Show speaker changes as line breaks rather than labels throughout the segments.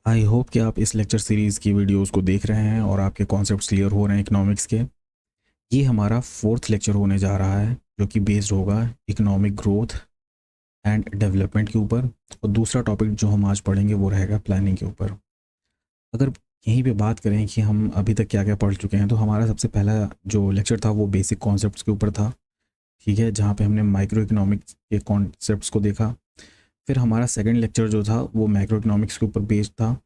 I hope कि आप इस लेक्चर सीरीज़ की वीडियोस को देख रहे हैं और आपके कॉन्सेप्ट्स क्लियर हो रहे हैं इकोनॉमिक्स के। ये हमारा फोर्थ लेक्चर होने जा रहा है जो कि बेस्ड होगा इकोनॉमिक ग्रोथ एंड डेवलपमेंट के ऊपर। और दूसरा टॉपिक जो हम आज पढ़ेंगे वो रहेगा प्लानिंग के ऊपर। अगर यहीं पे बात करें कि हम अभी तक क्या क्या पढ़ चुके हैं, तो हमारा सबसे पहला जो लेक्चर था वो बेसिक कॉन्सेप्ट्स के ऊपर था। ठीक है, जहाँ पे हमने माइक्रो इकोनॉमिक्स के कॉन्सेप्ट्स को देखा। फिर हमारा सेकंड लेक्चर जो था वो मैक्रो इकोनॉमिक्स के ऊपर बेस्ड था।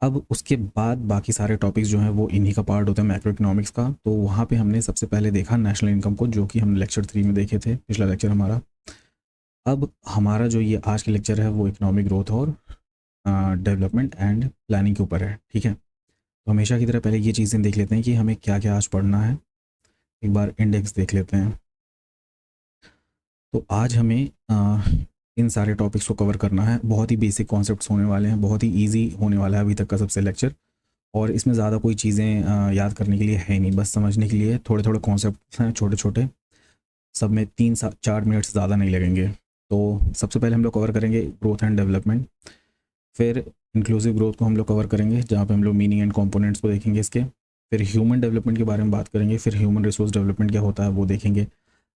अब उसके बाद बाकी सारे टॉपिक्स जो हैं वो इन्हीं का पार्ट होता है मैक्रो इकोनॉमिक्स का। तो वहाँ पे हमने सबसे पहले देखा नेशनल इनकम को, जो कि हम लेक्चर 3 में देखे थे, पिछला लेक्चर हमारा। अब हमारा जो ये आज के लेक्चर है वो इकोनॉमिक ग्रोथ और डेवलपमेंट एंड प्लानिंग के ऊपर है। ठीक है, तो हमेशा की तरह पहले ये चीज़ें देख लेते हैं कि हमें क्या क्या आज पढ़ना है। एक बार इंडेक्स देख लेते हैं। तो आज हमें इन सारे टॉपिक्स को कवर करना है। बहुत ही बेसिक कॉन्सेप्ट्स होने वाले हैं, बहुत ही ईजी होने वाला है अभी तक का सबसे लेक्चर। और इसमें ज़्यादा कोई चीज़ें याद करने के लिए है नहीं, बस समझने के लिए थोड़े थोड़े कॉन्सेप्ट हैं छोटे छोटे। सब में 3 4 मिनट से ज़्यादा नहीं लगेंगे। तो सबसे पहले हम लोग कवर करेंगे ग्रोथ एंड डेवलपमेंट। फिर इंक्लूसिव ग्रोथ को हम लोग कवर करेंगे, जहाँ पे हम लोग मीनिंग एंड कंपोनेंट्स को देखेंगे इसके। फिर ह्यूमन डेवलपमेंट के बारे में बात करेंगे। फिर ह्यूमन रिसोर्स डेवलपमेंट क्या होता है वो देखेंगे।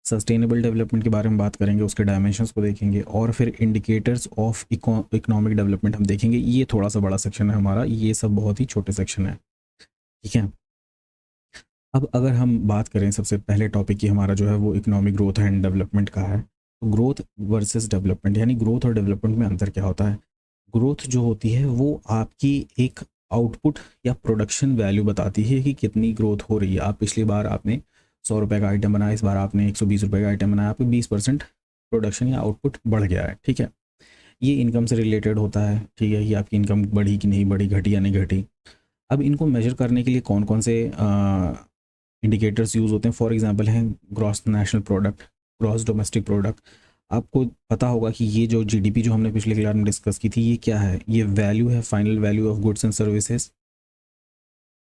सस्टेनेबल डेवलपमेंट के बारे में बात करेंगे, उसके डायमेंशंस को देखेंगे। और फिर इंडिकेटर्स ऑफ इकोनॉमिक डेवलपमेंट हम देखेंगे। ये थोड़ा सा बड़ा सेक्शन है हमारा, ये सब बहुत ही छोटे सेक्शन है। ठीक है, अब अगर हम बात करें सबसे पहले टॉपिक की, हमारा जो है वो इकोनॉमिक ग्रोथ एंड डेवलपमेंट का है। तो ग्रोथ वर्सेस डेवलपमेंट, यानी ग्रोथ और डेवलपमेंट में अंतर क्या होता है। ग्रोथ जो होती है वो आपकी एक आउटपुट या प्रोडक्शन वैल्यू बताती है कि कितनी ग्रोथ हो रही है। आप पिछली बार आपने 100 रुपये का आइटम बनाया, इस बार आपने 120 रुपये का आइटम बनाया, आपको 20% प्रोडक्शन या आउटपुट बढ़ गया है। ठीक है, ये इनकम से रिलेटेड होता है। ठीक है, कि आपकी इनकम बढ़ी कि नहीं बढ़ी, घटी या नहीं घटी। अब इनको मेजर करने के लिए कौन कौन से इंडिकेटर्स यूज़ होते हैं। फॉर एग्जांपल हैं gross national product, gross domestic product. आपको पता होगा कि ये जो जीडीपी जो हमने पिछले क्लास में डिस्कस की थी, ये क्या है, ये वैल्यू है, final value of goods and services.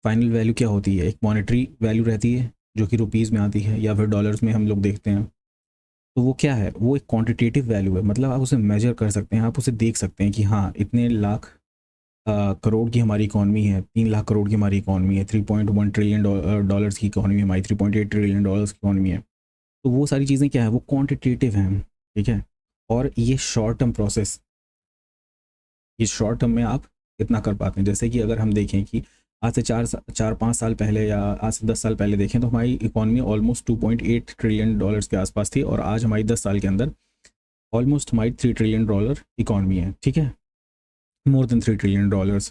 Final value क्या होती है, एक मॉनेटरी वैल्यू रहती है जो कि रुपीज़ में आती है या फिर डॉलर्स में हम लोग देखते हैं। तो वो क्या है, वो एक क्वांटिटेटिव वैल्यू है, मतलब आप उसे मेजर कर सकते हैं, आप उसे देख सकते हैं कि हाँ इतने लाख करोड़ की हमारी इकॉनमी है, 3 लाख करोड़ की हमारी इकॉनमी है, 3.1 ट्रिलियन डॉलर्स की इकॉनमी है हमारी, 3.8 ट्रिलियन डॉलर्स की इकॉनमी है। तो वो सारी चीज़ें क्या है, वो क्वांटिटेटिव हैं। ठीक है, और ये शॉर्ट टर्म प्रोसेस, ये शॉर्ट टर्म में आप कितना कर पाते हैं। जैसे कि अगर हम देखें कि आज से 4 5 साल पहले या आज से 10 साल पहले देखें, तो हमारी इकॉनमी ऑलमोस्ट 2.8 ट्रिलियन डॉलर्स के आसपास थी, और आज हमारी 10 साल के अंदर ऑलमोस्ट हमारी 3 ट्रिलियन डॉलर इकॉनमी है। ठीक है, मोर देन 3 ट्रिलियन डॉलर्स।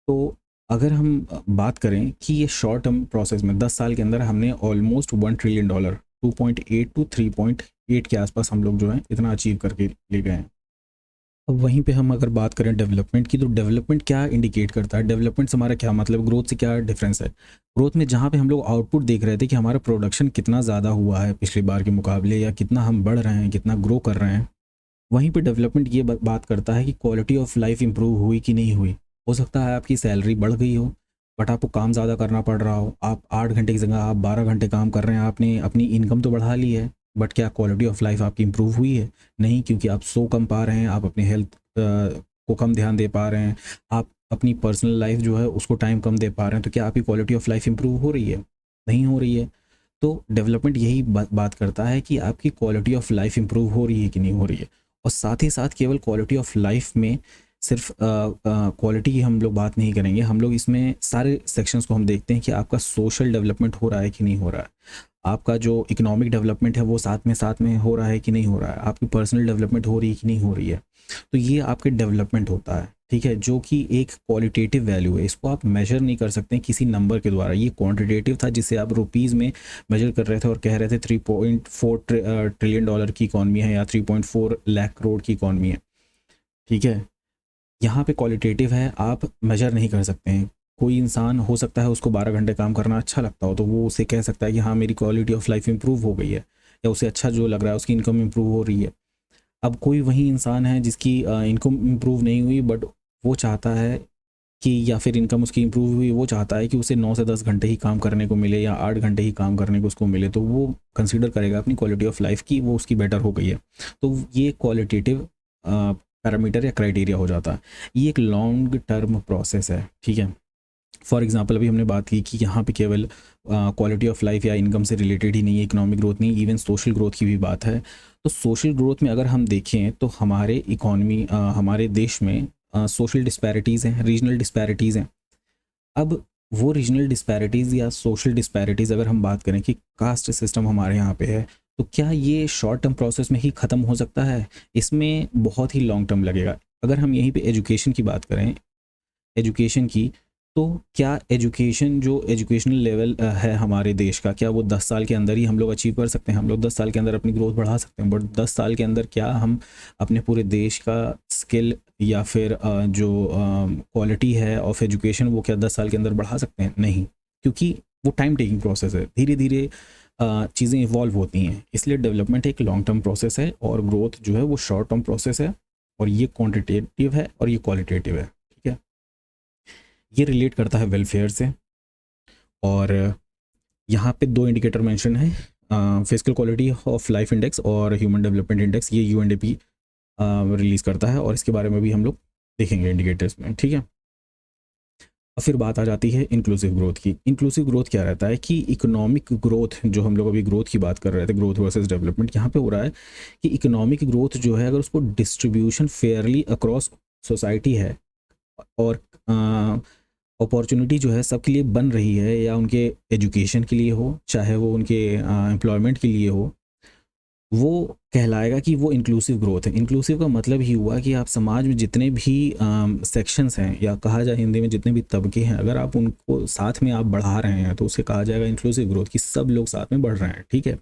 तो अगर हम बात करें कि ये शॉर्ट टर्म प्रोसेस में 10 साल के अंदर हमने ऑलमोस्ट 1 ट्रिलियन डॉलर, 2.8 टू 3.8 के आसपास हम लोग जो है इतना अचीव करके ले गए हैं। अब वहीं पे हम अगर बात करें डेवलपमेंट की, तो डेवलपमेंट क्या इंडिकेट करता है, डेवलपमेंट से हमारा क्या मतलब, ग्रोथ से क्या डिफरेंस है। ग्रोथ में जहाँ पे हम लोग आउटपुट देख रहे थे कि हमारा प्रोडक्शन कितना ज़्यादा हुआ है पिछली बार के मुकाबले, या कितना हम बढ़ रहे हैं, कितना ग्रो कर रहे हैं। वहीं पे डेवलपमेंट ये बात करता है कि क्वालिटी ऑफ लाइफ इंप्रूव हुई कि नहीं हुई। हो सकता है आपकी सैलरी बढ़ गई हो, बट आपको काम ज़्यादा करना पड़ रहा हो, आप 8 घंटे की जगह आप 12 घंटे काम कर रहे हैं, आपने अपनी इनकम तो बढ़ा ली है, बट क्या क्वालिटी ऑफ लाइफ आपकी इंप्रूव हुई है? नहीं, क्योंकि आप सो कम पा रहे हैं, आप अपनी हेल्थ को कम ध्यान दे पा रहे हैं, आप अपनी पर्सनल लाइफ जो है उसको टाइम कम दे पा रहे हैं। तो क्या आपकी क्वालिटी ऑफ लाइफ इंप्रूव हो रही है? नहीं हो रही है। तो डेवलपमेंट यही बात करता है कि आपकी क्वालिटी ऑफ लाइफ इंप्रूव हो रही है कि नहीं हो रही है। और साथ ही साथ केवल क्वालिटी ऑफ लाइफ में सिर्फ क्वालिटी की हम लोग बात नहीं करेंगे, हम लोग इसमें सारे सेक्शंस को हम देखते हैं कि आपका सोशल डेवलपमेंट हो रहा है कि नहीं हो रहा है, आपका जो इकोनॉमिक डेवलपमेंट है वो साथ में हो रहा है कि नहीं हो रहा है, आपकी पर्सनल डेवलपमेंट हो रही है कि नहीं हो रही है। तो ये आपके डेवलपमेंट होता है। ठीक है, जो कि एक क्वालिटेटिव वैल्यू है, इसको आप मेजर नहीं कर सकते किसी नंबर के द्वारा। ये क्वांटिटेटिव था, जिसे आप रुपीज़ में मेजर कर रहे थे और कह रहे थे 3.4 ट्रिलियन डॉलर की इकॉनमी है या 3.4 लाख करोड़ की इकॉनमी है। ठीक है, यहाँ पे क्वालिटेटिव है, आप मेजर नहीं कर सकते हैं। कोई इंसान हो सकता है उसको 12 घंटे काम करना अच्छा लगता हो, तो वो उसे कह सकता है कि हाँ मेरी क्वालिटी ऑफ लाइफ इंप्रूव हो गई है, या उसे अच्छा जो लग रहा है, उसकी इनकम इंप्रूव हो रही है। अब कोई वही इंसान है जिसकी इनकम इंप्रूव नहीं हुई, बट वो चाहता है कि, या फिर इनकम उसकी इंप्रूव हुई, वो चाहता है कि उसे 9 से 10 घंटे ही काम करने को मिले या 8 घंटे ही काम करने को उसको मिले, तो वो कंसीडर करेगा अपनी क्वालिटी ऑफ लाइफ की वो उसकी बेटर हो गई है। तो ये क्वालिटेटिव पैरामीटर या क्राइटेरिया हो जाता है। ये एक लॉन्ग टर्म प्रोसेस है, ठीक है। फॉर एग्जांपल अभी हमने बात की कि यहाँ पे केवल क्वालिटी ऑफ लाइफ या इनकम से रिलेटेड ही नहीं है, इकोनॉमिक ग्रोथ नहीं, इवन सोशल ग्रोथ की भी बात है। तो सोशल ग्रोथ में अगर हम देखें तो हमारे इकोनॉमी हमारे देश में सोशल डिस्पैरिटीज़ हैं, रीजनल डिस्पैरिटीज़ हैं। अब वो रीजनल डिस्पैरिटीज़ या सोशल डिस्पैरिटीज़ अगर हम बात करें कि कास्ट सिस्टम हमारे यहाँ पे है, तो क्या ये शॉर्ट टर्म प्रोसेस में ही ख़त्म हो सकता है? इसमें बहुत ही लॉन्ग टर्म लगेगा। अगर हम यहीं पे एजुकेशन की बात करें, एजुकेशन की, तो क्या एजुकेशन जो एजुकेशनल लेवल है हमारे देश का, क्या वो 10 साल के अंदर ही हम लोग अचीव कर सकते हैं? हम लोग 10 साल के अंदर अपनी ग्रोथ बढ़ा सकते हैं, बट 10 साल के अंदर क्या हम अपने पूरे देश का स्किल या फिर जो क्वालिटी है ऑफ एजुकेशन वो क्या 10 साल के अंदर बढ़ा सकते हैं? नहीं, क्योंकि वो टाइम टेकिंग प्रोसेस है, धीरे धीरे चीज़ें इवॉल्व होती हैं। इसलिए डेवलपमेंट एक लॉन्ग टर्म प्रोसेस है और ग्रोथ जो है वो शॉर्ट टर्म प्रोसेस है, और ये क्वान्टिटेटिव है और ये क्वालिटेटिव है, ठीक है। ये रिलेट करता है वेलफेयर से, और यहाँ पे 2 इंडिकेटर मेंशन है, physical quality of life index और ह्यूमन डेवलपमेंट इंडेक्स। ये यूएनडीपी रिलीज़ करता है और इसके बारे में भी हम लोग देखेंगे इंडिकेटर्स में, ठीक है। और फिर बात आ जाती है इंक्लूसिव ग्रोथ की। इंक्लूसिव ग्रोथ क्या रहता है कि इकोनॉमिक ग्रोथ, जो हम लोग अभी ग्रोथ की बात कर रहे थे, ग्रोथ वर्सेस डेवलपमेंट, यहाँ पे हो रहा है कि इकोनॉमिक ग्रोथ जो है अगर उसको डिस्ट्रीब्यूशन फेयरली अक्रॉस सोसाइटी है और अपॉर्चुनिटी जो है सबके लिए बन रही है, या उनके एजुकेशन के लिए हो, चाहे वो उनके एम्प्लॉयमेंट के लिए हो, वो कहलाएगा कि वो इंक्लूसिव ग्रोथ है। इंक्लूसिव का मतलब ही हुआ कि आप समाज में जितने भी सेक्शंस हैं, या कहा जाए हिंदी में जितने भी तबके हैं, अगर आप उनको साथ में आप बढ़ा रहे हैं तो उसे कहा जाएगा इंक्लूसिव ग्रोथ, कि सब लोग साथ में बढ़ रहे हैं, ठीक है।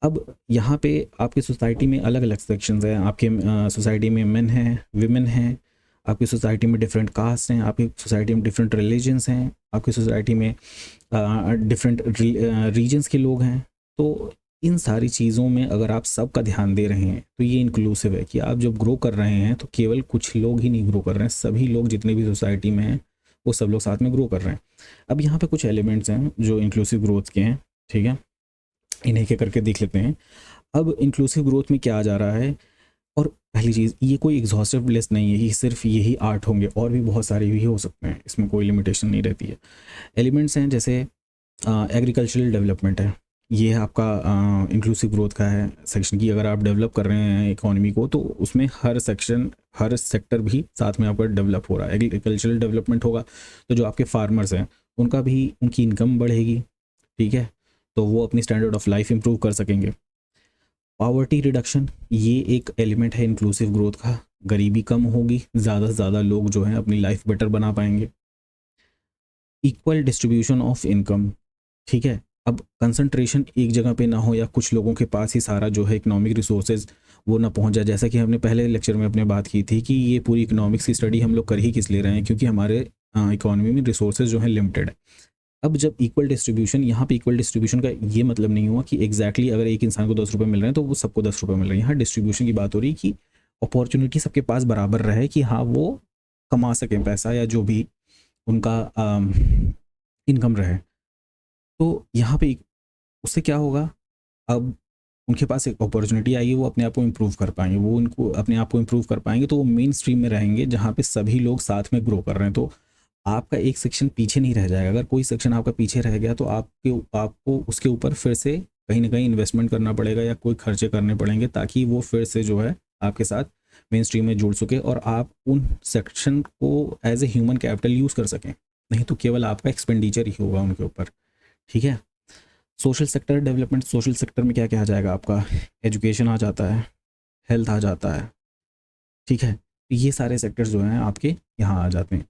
अब यहाँ पे आपकी सोसाइटी में अलग अलग सेक्शंस हैं। आपके सोसाइटी में मेन हैं, विमेन हैं, आपकी सोसाइटी में डिफरेंट कास्ट हैं, आपकी सोसाइटी में डिफरेंट रिलीजन्स हैं, आपकी सोसाइटी में डिफरेंट रीजन्स के लोग हैं। तो इन सारी चीज़ों में अगर आप सबका ध्यान दे रहे हैं तो ये इंक्लूसिव है, कि आप जब ग्रो कर रहे हैं तो केवल कुछ लोग ही नहीं ग्रो कर रहे हैं, सभी लोग जितने भी सोसाइटी में हैं वो सब लोग साथ में ग्रो कर रहे हैं। अब यहाँ पे कुछ एलिमेंट्स हैं जो इंक्लूसिव ग्रोथ के हैं, ठीक है, इन्हें के करके देख लेते हैं। अब इंक्लूसिव ग्रोथ में क्या आ जा रहा है, और पहली चीज़, ये कोई एग्जॉस्टिव लिस्ट नहीं है कि सिर्फ यही 8 होंगे, और भी बहुत सारे भी हो सकते हैं, इसमें कोई लिमिटेशन नहीं रहती है। एलिमेंट्स हैं जैसे एग्रीकल्चरल डेवलपमेंट है, ये आपका इंक्लूसिव ग्रोथ का है सेक्शन, की अगर आप डेवलप कर रहे हैं इकोनॉमी को तो उसमें हर सेक्शन, हर सेक्टर भी साथ में आपका डेवलप हो रहा है। एग्रीकल्चरल डेवलपमेंट होगा तो जो आपके फार्मर्स हैं उनका भी, उनकी इनकम बढ़ेगी, ठीक है, तो वो अपनी स्टैंडर्ड ऑफ लाइफ इंप्रूव कर सकेंगे। पॉवर्टी रिडक्शन, ये एक एलिमेंट है इंक्लूसिव ग्रोथ का, गरीबी कम होगी, ज़्यादा से ज़्यादा लोग जो हैं अपनी लाइफ बेटर बना पाएंगे। इक्वल डिस्ट्रीब्यूशन ऑफ इनकम, ठीक है, अब कंसंट्रेशन एक जगह पे ना हो, या कुछ लोगों के पास ही सारा जो है इकोनॉमिक रिसोर्सेज वो ना पहुंच जाए। जैसा कि हमने पहले लेक्चर में अपने बात की थी कि ये पूरी इकोनॉमिक्स की स्टडी हम लोग कर ही किस ले रहे हैं, क्योंकि हमारे इकोनॉमी में रिसोर्सेज जो है लिमिटेड है। अब जब इक्वल डिस्ट्रीब्यूशन, यहाँ पे इक्वल डिस्ट्रीब्यूशन का ये मतलब नहीं हुआ कि एग्जैक्टली अगर एक इंसान को 10 रुपये मिल रहे हैं तो वो सबको 10 रुपये मिल रहे हैं। यहाँ डिस्ट्रीब्यूशन की बात हो रही है कि अपॉर्चुनिटी सबके पास बराबर रहे, कि हाँ वो कमा सकें पैसा, या जो भी उनका इनकम रहे। तो यहाँ पे उससे क्या होगा, अब उनके पास एक अपॉर्चुनिटी आएगी, वो अपने आप को इम्प्रूव कर पाएंगे, वो उनको अपने आप को इम्प्रूव कर पाएंगे, तो वो मेन स्ट्रीम में रहेंगे जहाँ पे सभी लोग साथ में ग्रो कर रहे हैं। तो आपका एक सेक्शन पीछे नहीं रह जाएगा। अगर कोई सेक्शन आपका पीछे रह गया तो आपको उसके ऊपर फिर से कहीं ना कहीं इन्वेस्टमेंट करना पड़ेगा, या कोई खर्चे करने पड़ेंगे, ताकि वो फिर से जो है आपके साथ मेन स्ट्रीम में जुड़ सके और आप उन सेक्शन को as a human capital use कर सकें। नहीं तो केवल आपका एक्सपेंडिचर ही होगा उनके ऊपर, ठीक है। Social sector development, social sector में क्या क्या आ जाएगा, आपका एजुकेशन आ जाता है, हेल्थ आ जाता है, ठीक है, ये सारे सेक्टर्स जो हैं आपके यहाँ आ जाते हैं।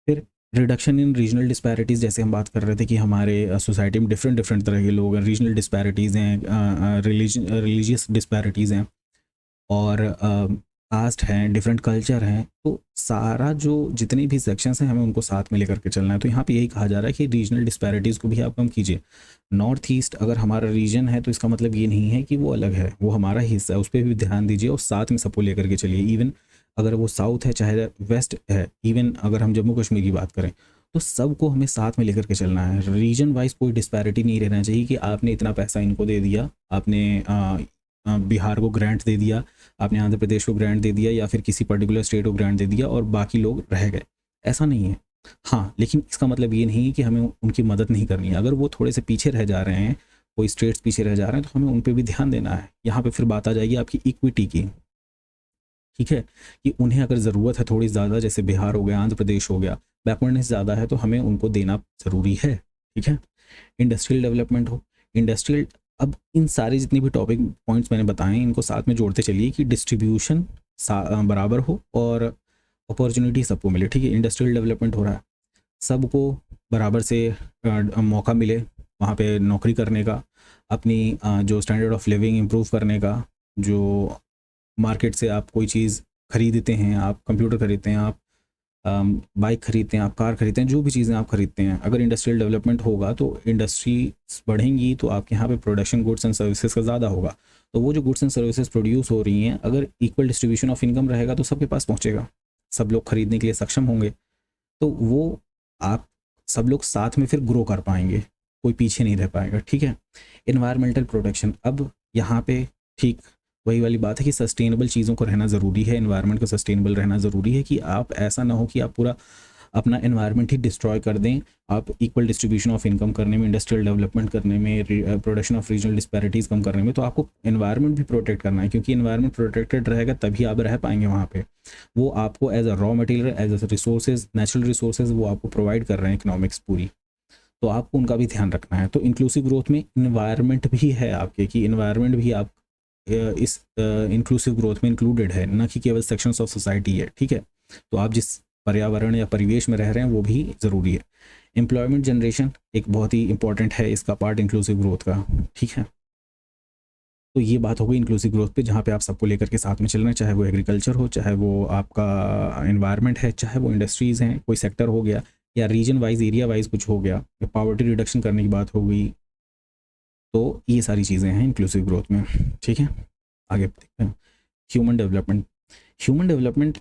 फिर रिडक्शन इन रीजनल डिस्पैरिटीज़, जैसे हम बात कर रहे थे कि हमारे सोसाइटी में डिफरेंट डिफरेंट तरह के लोग हैं, रीजनल डिस्पैरिटीज़ हैं, रिलीजियस डिस्पैरिटीज़ हैं, और कास्ट हैं, डिफरेंट कल्चर हैं, तो सारा जो जितने भी सेक्शंस हैं हमें उनको साथ में लेकर के चलना है। तो यहाँ पे यही कहा जा रहा है कि रीजनल डिस्पैरिटीज़ को भी आप कम कीजिए। नॉर्थ ईस्ट अगर हमारा रीजन है तो इसका मतलब ये नहीं है कि वो अलग है, वो हमारा हिस्सा है, उस पर भी ध्यान दीजिए और साथ में सबको लेकर के चलिए। इवन अगर वो साउथ है चाहे वेस्ट है, इवन अगर हम जम्मू कश्मीर की बात करें तो सबको हमें साथ में लेकर के चलना है। रीजन वाइज कोई डिस्पैरिटी नहीं रहना चाहिए कि आपने इतना पैसा इनको दे दिया, आपने बिहार को ग्रांट दे दिया, आपने आंध्र प्रदेश को ग्रांट दे दिया, या फिर किसी पर्टिकुलर स्टेट को ग्रांट दे दिया और बाकी लोग रह गए, ऐसा नहीं है। हाँ, लेकिन इसका मतलब ये नहीं है कि हमें उनकी मदद नहीं करनी है। अगर वो थोड़े से पीछे रह जा रहे हैं, कोई स्टेट्स पीछे रह जा रहे हैं, तो हमें उन पर भी ध्यान देना है। यहाँ पे फिर बात आ जाएगी आपकी इक्विटी की, ठीक है, कि उन्हें अगर ज़रूरत है थोड़ी ज़्यादा, जैसे बिहार हो गया, आंध्र प्रदेश हो गया, बैकवर्डनेस ज़्यादा है, तो हमें उनको देना ज़रूरी है, ठीक है। इंडस्ट्रियल डेवलपमेंट हो, इंडस्ट्रियल, अब इन सारे जितनी भी टॉपिक पॉइंट्स मैंने बताए इनको साथ में जोड़ते चलिए कि डिस्ट्रीब्यूशन बराबर हो और अपॉर्चुनिटी सबको मिले, ठीक है। इंडस्ट्रियल डेवलपमेंट हो रहा है, सबको बराबर से मौका मिले वहाँ पे नौकरी करने का, अपनी जो स्टैंडर्ड ऑफ लिविंग इम्प्रूव करने का। जो मार्केट से आप कोई चीज़ खरीदते हैं, आप कंप्यूटर खरीदते हैं, आप बाइक खरीदते हैं, आप कार खरीदते हैं, जो भी चीज़ें आप खरीदते हैं, अगर इंडस्ट्रियल डेवलपमेंट होगा तो इंडस्ट्री बढ़ेंगी, तो आपके यहाँ पे प्रोडक्शन गुड्स एंड सर्विसेज का ज़्यादा होगा। तो वो जो गुड्स एंड सर्विसेज प्रोड्यूस हो रही हैं, अगर इक्वल डिस्ट्रीब्यूशन ऑफ इनकम रहेगा तो सबके पास पहुँचेगा, सब लोग खरीदने के लिए सक्षम होंगे, तो वो आप सब लोग साथ में फिर ग्रो कर पाएंगे, कोई पीछे नहीं रह पाएगा, ठीक है। एनवायरमेंटल प्रोटेक्शन, अब यहाँ पे ठीक वही वाली बात है कि सस्टेनेबल चीज़ों को रहना ज़रूरी है, एनवायरनमेंट को सस्टेनेबल रहना ज़रूरी है, कि आप ऐसा ना हो कि आप पूरा अपना एनवायरनमेंट ही डिस्ट्रॉय कर दें। आप इक्वल डिस्ट्रीब्यूशन ऑफ इनकम करने में, इंडस्ट्रियल डेवलपमेंट करने में, प्रोडक्शन ऑफ रीजनल डिस्पैरिटीज़ कम करने में, तो आपको एनवायरनमेंट भी प्रोटेक्ट करना है, क्योंकि एनवायरनमेंट प्रोटेक्टेड रहेगा तभी आप रह पाएंगे वहाँ पे। वो आपको as a raw material, as a resources, natural resources वो आपको प्रोवाइड कर रहे हैं इकोनॉमिक्स पूरी, तो आपको उनका भी ध्यान रखना है। तो इंक्लूसिव ग्रोथ में इन्वायरमेंट भी है आपके, कि इन्वायरमेंट भी आप इस इंक्लूसिव ग्रोथ में इंक्लूडेड है, ना कि केवल सेक्शंस ऑफ सोसाइटी है, ठीक है। तो आप जिस पर्यावरण या परिवेश में रह रहे हैं वो भी ज़रूरी है। एम्प्लॉयमेंट जनरेशन एक बहुत ही इंपॉर्टेंट है इसका पार्ट इंक्लूसिव ग्रोथ का, ठीक है। तो ये बात हो गई इंक्लूसिव ग्रोथ पे, जहाँ पे आप सबको लेकर के साथ में चल रहे हैं, चाहे वो एग्रीकल्चर हो, चाहे वो आपका एनवायरनमेंट है, चाहे वो इंडस्ट्रीज़ हैं, कोई सेक्टर हो गया, या रीजन वाइज, एरिया वाइज कुछ हो गया, या पॉवर्टी रिडक्शन करने की बात हो गई। तो ये सारी चीज़ें हैं इंक्लूसिव ग्रोथ में, ठीक है। आगे देखते हैं ह्यूमन डेवलपमेंट। ह्यूमन डेवलपमेंट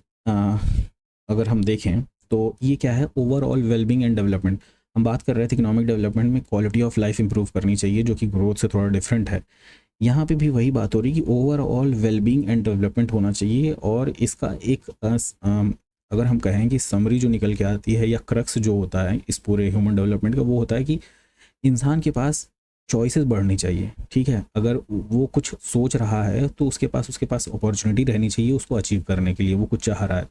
अगर हम देखें तो ये क्या है, ओवरऑल वेलबींग एंड डेवलपमेंट। हम बात कर रहे थे इकोनॉमिक डेवलपमेंट में क्वालिटी ऑफ लाइफ इंप्रूव करनी चाहिए, जो कि ग्रोथ से थोड़ा डिफरेंट है। यहाँ पे भी वही बात हो रही है कि ओवरऑल वेलबींग एंड डेवलपमेंट होना चाहिए, और इसका एक अगर हम कहें कि समरी जो निकल के आती है, या क्रक्स जो होता है इस पूरे ह्यूमन डेवलपमेंट का, वो होता है कि इंसान के पास चॉइसेस बढ़नी चाहिए, ठीक है। अगर वो कुछ सोच रहा है तो उसके पास अपॉर्चुनिटी रहनी चाहिए उसको अचीव करने के लिए, वो कुछ चाह रहा है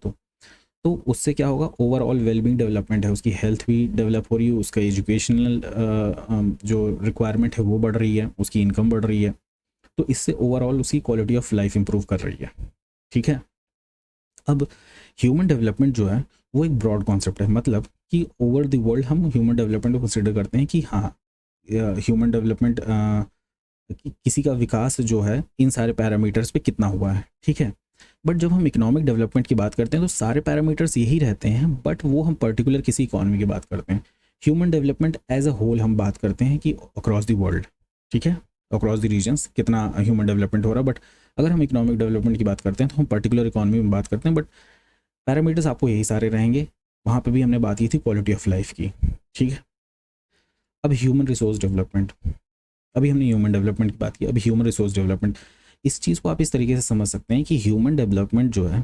तो उससे क्या होगा, ओवरऑल वेलबींग डेवलपमेंट है, उसकी हेल्थ भी डेवलप हो रही है, उसका एजुकेशनल जो रिक्वायरमेंट है वो बढ़ रही है, उसकी इनकम बढ़ रही है, तो इससे ओवरऑल उसकी क्वालिटी ऑफ लाइफ इंप्रूव कर रही है, ठीक है। अब ह्यूमन डेवलपमेंट जो है वो एक ब्रॉड कॉन्सेप्ट है, मतलब कि ओवर द वर्ल्ड हम ह्यूमन डेवलपमेंट को कंसिडर करते हैं कि हाँ, ह्यूमन डेवलपमेंट किसी का विकास जो है इन सारे पैरामीटर्स पे कितना हुआ है, ठीक है। बट जब हम इकोनॉमिक डेवलपमेंट की बात करते हैं तो सारे पैरामीटर्स यही रहते हैं, बट वो हम पर्टिकुलर किसी इकॉनमी की बात करते हैं। Human development as a whole हम बात करते हैं कि अक्रॉस द वर्ल्ड, ठीक है, अक्रॉस द रीजन्स कितना ह्यूमन डेवलपमेंट हो रहा है। बट अगर हम इकोनॉमिक डेवलपमेंट की बात करते हैं तो हम पर्टिकुलर इकॉनमी में बात करते हैं, बट पैरामीटर्स आपको यही सारे रहेंगे। वहाँ पे भी हमने बात की थी क्वालिटी ऑफ लाइफ की, ठीक है। अब ह्यूमन रिसोर्स डेवलपमेंट, अभी हमने ह्यूमन डेवलपमेंट की बात की, अभी ह्यूमन रिसोर्स डेवलपमेंट। इस चीज़ को आप इस तरीके से समझ सकते हैं कि ह्यूमन डेवलपमेंट जो है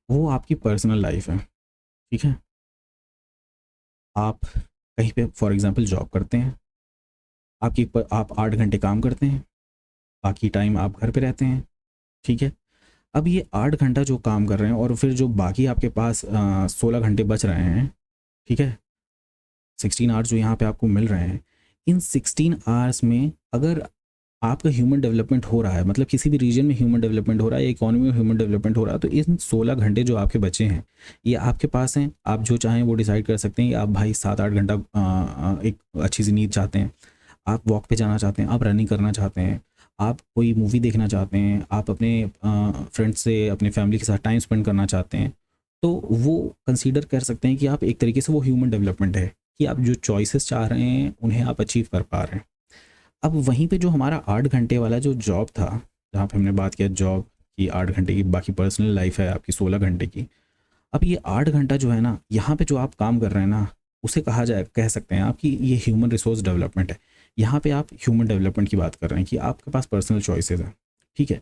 वो आपकी पर्सनल लाइफ है, ठीक है। आप कहीं पे फॉर एग्जांपल जॉब करते हैं, आप 8 घंटे काम करते हैं, बाकी टाइम आप घर पे रहते हैं, ठीक है। अब ये 8 घंटा जो काम कर रहे हैं और फिर जो बाकी आपके पास 16 घंटे बच रहे हैं, ठीक है, 16 आवर्स जो यहाँ पे आपको मिल रहे हैं, इन 16 आवर्स में अगर आपका ह्यूमन डेवलपमेंट हो रहा है, मतलब किसी भी रीजन में ह्यूमन डेवलपमेंट हो रहा है या इकोनॉमी में ह्यूमन डेवलपमेंट हो रहा है, तो इन 16 घंटे जो आपके बचे हैं ये आपके पास हैं। आप जो चाहें वो डिसाइड कर सकते हैं कि आप भाई 7-8 घंटा एक अच्छी सी नींद चाहते हैं, आप वॉक पे जाना चाहते हैं, आप रनिंग करना चाहते हैं, आप कोई मूवी देखना चाहते हैं, आप अपने फ्रेंड्स से, अपने फैमिली के साथ टाइम स्पेंड करना चाहते हैं, तो वो कंसीडर कर सकते हैं कि आप एक तरीके से वो ह्यूमन डेवलपमेंट है, कि आप जो चॉइसेस चाह रहे हैं उन्हें आप अचीव कर पा रहे हैं। अब वहीं पे जो हमारा 8 घंटे वाला जो जॉब था, जहाँ पे हमने बात किया जॉब की 8 घंटे की, बाकी पर्सनल लाइफ है आपकी 16 घंटे की। अब ये 8 घंटा जो है ना, यहाँ पे जो आप काम कर रहे हैं ना, उसे कहा जाए, कह सकते हैं आप कि ये ह्यूमन रिसोर्स डेवलपमेंट है, यहाँ पे आप ह्यूमन डेवलपमेंट की बात कर रहे हैं कि आपके पास पर्सनल चॉइसेस हैं, ठीक है।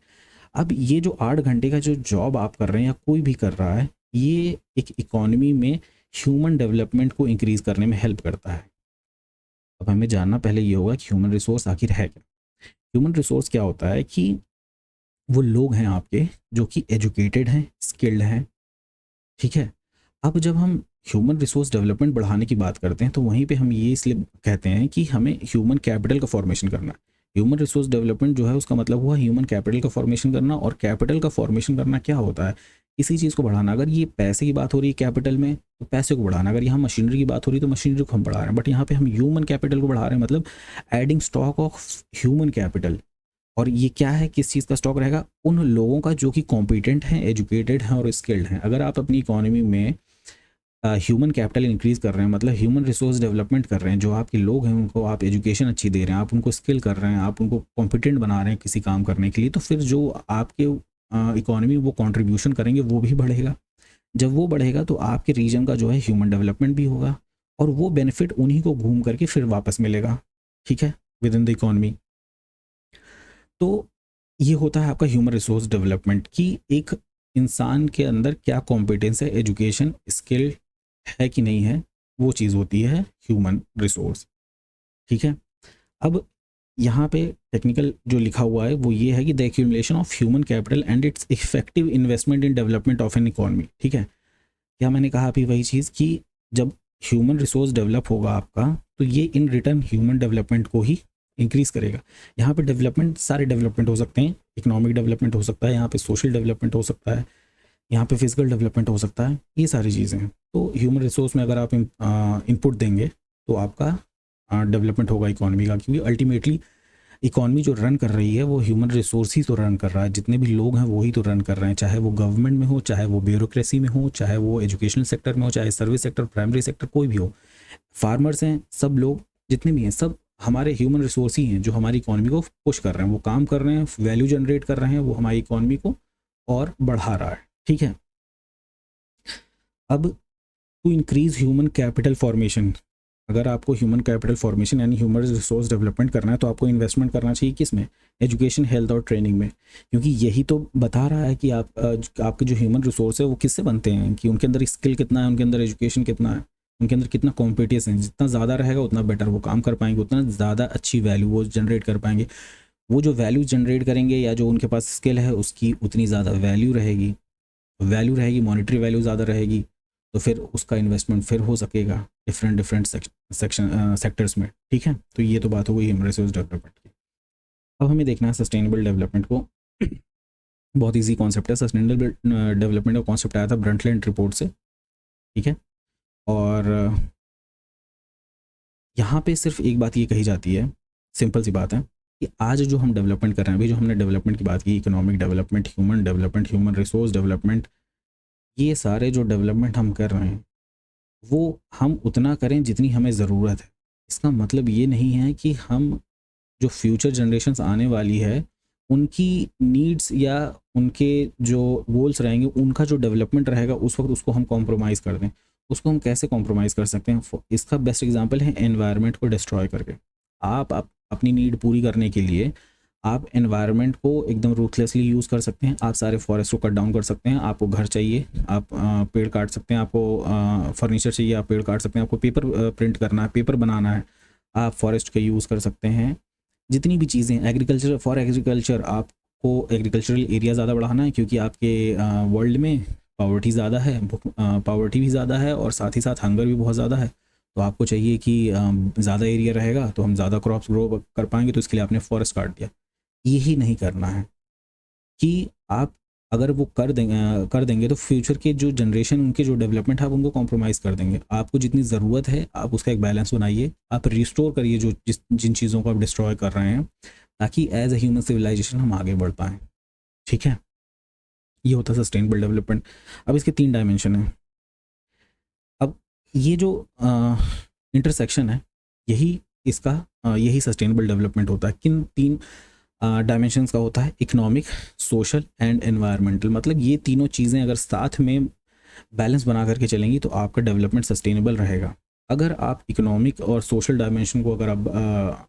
अब ये जो 8 घंटे का जो जॉब आप कर रहे हैं या कोई भी कर रहा है, ये एक इकोनॉमी में ह्यूमन डेवलपमेंट को इंक्रीज करने में हेल्प करता है। अब हमें जानना पहले ये होगा कि ह्यूमन रिसोर्स आखिर है क्या। ह्यूमन रिसोर्स क्या होता है कि वो लोग हैं आपके जो कि एजुकेटेड हैं, स्किल्ड हैं, ठीक है। अब जब हम ह्यूमन रिसोर्स डेवलपमेंट बढ़ाने की बात करते हैं तो वहीं पे हम ये इसलिए कहते हैं कि हमें ह्यूमन कैपिटल का फॉर्मेशन करना है। ह्यूमन रिसोर्स डेवलपमेंट जो है उसका मतलब हुआ ह्यूमन कैपिटल का फॉर्मेशन करना। और कैपिटल का फॉर्मेशन करना क्या होता है? किसी चीज़ को बढ़ाना। अगर ये पैसे की बात हो रही है कैपिटल में तो पैसे को बढ़ाना, अगर यहाँ मशीनरी की बात हो रही है तो मशीनरी को हम बढ़ा रहे हैं, बट यहाँ पे हम ह्यूमन कैपिटल को बढ़ा रहे हैं, मतलब adding stock of human capital. और ये क्या है, किस चीज़ का स्टॉक रहेगा? उन लोगों का जो कि कॉम्पिटेंट हैं, एजुकेटेड हैं और स्किल्ड हैं। अगर आप अपनी इकोनॉमी में ह्यूमन कैपिटल इंक्रीज कर रहे हैं, मतलब ह्यूमन रिसोर्स डेवलपमेंट कर रहे हैं, जो आपके लोग हैं उनको आप एजुकेशन अच्छी दे रहे हैं, आप उनको स्किल कर रहे हैं, आप उनको कॉम्पिटेंट बना रहे हैं किसी काम करने के लिए, तो फिर जो आपके इकोनॉमी वो कंट्रीब्यूशन करेंगे वो भी बढ़ेगा। जब वो बढ़ेगा तो आपके रीजन का जो है ह्यूमन डेवलपमेंट भी होगा और वो बेनिफिट उन्हीं को घूम करके फिर वापस मिलेगा, ठीक है, विद इन द इकोनॉमी। तो ये होता है आपका ह्यूमन रिसोर्स डेवलपमेंट कि एक इंसान के अंदर क्या कॉम्पिटेंस है, एजुकेशन, स्किल है कि नहीं है, वो चीज़ होती है ह्यूमन रिसोर्स, ठीक है। अब यहाँ पे टेक्निकल जो लिखा हुआ है वो ये है कि the accumulation of human capital and it's effective investment in development of an economy, ठीक है। क्या मैंने कहा अभी वही चीज़ कि जब ह्यूमन रिसोर्स डेवलप होगा आपका तो ये इन रिटर्न ह्यूमन डेवलपमेंट को ही इंक्रीज करेगा। यहाँ पे डेवलपमेंट, सारे डेवलपमेंट हो सकते हैं, इकोनॉमिक डेवलपमेंट हो सकता है, यहाँ पे सोशल डेवलपमेंट हो सकता है, यहाँ पे फिजिकल डेवलपमेंट हो सकता है, ये सारी चीज़ें हैं। तो ह्यूमन रिसोर्स में अगर आप इनपुट देंगे तो आपका डेवलपमेंट होगा इकोनॉमी का, क्योंकि अल्टीमेटली इकोनॉमी जो रन कर रही है वो ह्यूमन रिसोर्स ही तो रन कर रहा है, जितने भी लोग हैं वही तो रन कर रहे हैं, चाहे वो गवर्नमेंट में हो, चाहे वो ब्यूरोक्रेसी में हो, चाहे वो एजुकेशनल सेक्टर में हो, चाहे सर्विस सेक्टर, प्राइमरी सेक्टर, कोई भी हो, फार्मर्स हैं, सब लोग जितने भी हैं सब हमारे ह्यूमन रिसोर्स ही हैं जो हमारी इकोनॉमी को पुश कर रहे हैं, वो काम कर रहे हैं, वैल्यू जनरेट कर रहे हैं, वो हमारी इकोनॉमी को और बढ़ा रहा है, ठीक है। अब to increase human capital formation, अगर आपको ह्यूमन कैपिटल फॉर्मेशन यानी ह्यूमन रिसोर्स डेवलपमेंट करना है तो आपको इन्वेस्टमेंट करना चाहिए किस में? एजुकेशन, हेल्थ और ट्रेनिंग में, क्योंकि यही तो बता रहा है कि आपके जो ह्यूमन रिसोर्स है वो किससे बनते हैं, कि उनके अंदर स्किल कितना है, उनके अंदर एजुकेशन कितना है, उनके अंदर कितना कॉम्पिटिशन है। जितना ज़्यादा रहेगा उतना बेटर वो काम कर पाएंगे, उतना ज़्यादा अच्छी वैल्यू वो जनरेट कर पाएंगे। वो जो वैल्यू जनरेट करेंगे या जो उनके पास स्किल है उसकी उतनी ज़्यादा वैल्यू रहेगी, मॉनेटरी वैल्यू ज़्यादा रहेगी, तो फिर उसका इन्वेस्टमेंट फिर हो सकेगा डिफरेंट सेक्टर्स में, ठीक है। तो ये तो बात हो गई ह्यूमन रिसोर्स डेवलपमेंट की। अब हमें देखना है सस्टेनेबल डेवलपमेंट को। बहुत इजी कॉन्सेप्ट है, सस्टेनेबल डेवलपमेंट का कॉन्सेप्ट आया था ब्रंटलैंड रिपोर्ट से, ठीक है। और यहाँ पे सिर्फ एक बात ये कही जाती है, सिंपल सी बात है, कि आज जो हम डेवलपमेंट कर रहे हैं, अभी जो हमने डेवलपमेंट की बात की, economic development, human resource development, ये सारे जो डेवलपमेंट हम कर रहे हैं वो हम उतना करें जितनी हमें ज़रूरत है। इसका मतलब ये नहीं है कि हम जो फ्यूचर जनरेशन्स आने वाली है उनकी नीड्स या उनके जो गोल्स रहेंगे, उनका जो डेवलपमेंट रहेगा उस वक्त उसको हम कॉम्प्रोमाइज़ कर दें। उसको हम कैसे कॉम्प्रोमाइज़ कर सकते हैं? इसका बेस्ट एग्जांपल है एनवायरनमेंट को डिस्ट्रॉय करके। आप अपनी नीड पूरी करने के लिए आप एनवायरनमेंट को एकदम रूथलेसली यूज़ कर सकते हैं, आप सारे फॉरेस्ट को कट डाउन कर सकते हैं, आपको घर चाहिए आप पेड़ काट सकते हैं, आपको फर्नीचर चाहिए आप पेड़ काट सकते हैं, आपको पेपर प्रिंट करना है, पेपर बनाना है, आप फॉरेस्ट का यूज़ कर सकते हैं। जितनी भी चीज़ें एग्रीकल्चर, फॉर एग्रीकल्चर आपको एग्रीकल्चरल एरिया ज़्यादा बढ़ाना है, क्योंकि आपके वर्ल्ड में पावर्टी ज़्यादा है, पावर्टी भी ज़्यादा है और साथ ही साथ हंगर भी बहुत ज़्यादा है। तो आपको चाहिए कि ज़्यादा एरिया रहेगा तो हम ज़्यादा क्रॉप्स ग्रो कर पाएंगे, तो इसके लिए आपने फॉरेस्ट काट दिया। यही नहीं करना है कि आप अगर वो कर देंगे तो फ्यूचर के जो जनरेशन, उनके जो डेवलपमेंट है आप उनको कॉम्प्रोमाइज़ कर देंगे। आपको जितनी ज़रूरत है आप उसका एक बैलेंस बनाइए, आप रिस्टोर करिए जिन चीज़ों को आप डिस्ट्रॉय कर रहे हैं, ताकि एज ए ह्यूमन सिविलाइजेशन हम आगे बढ़ पाएँ, ठीक है। ये होता है सस्टेनेबल डेवलपमेंट। अब इसके 3 डायमेंशन हैं। अब ये जो इंटरसेक्शन है यही सस्टेनेबल डेवलपमेंट होता है। किन 3 डायमेंशंस का होता है? Economic, social and environmental. मतलब ये तीनों चीज़ें अगर साथ में बैलेंस बना करके चलेंगी तो आपका डेवलपमेंट सस्टेनेबल रहेगा। अगर आप इकोनॉमिक और सोशल डायमेंशन को अगर आप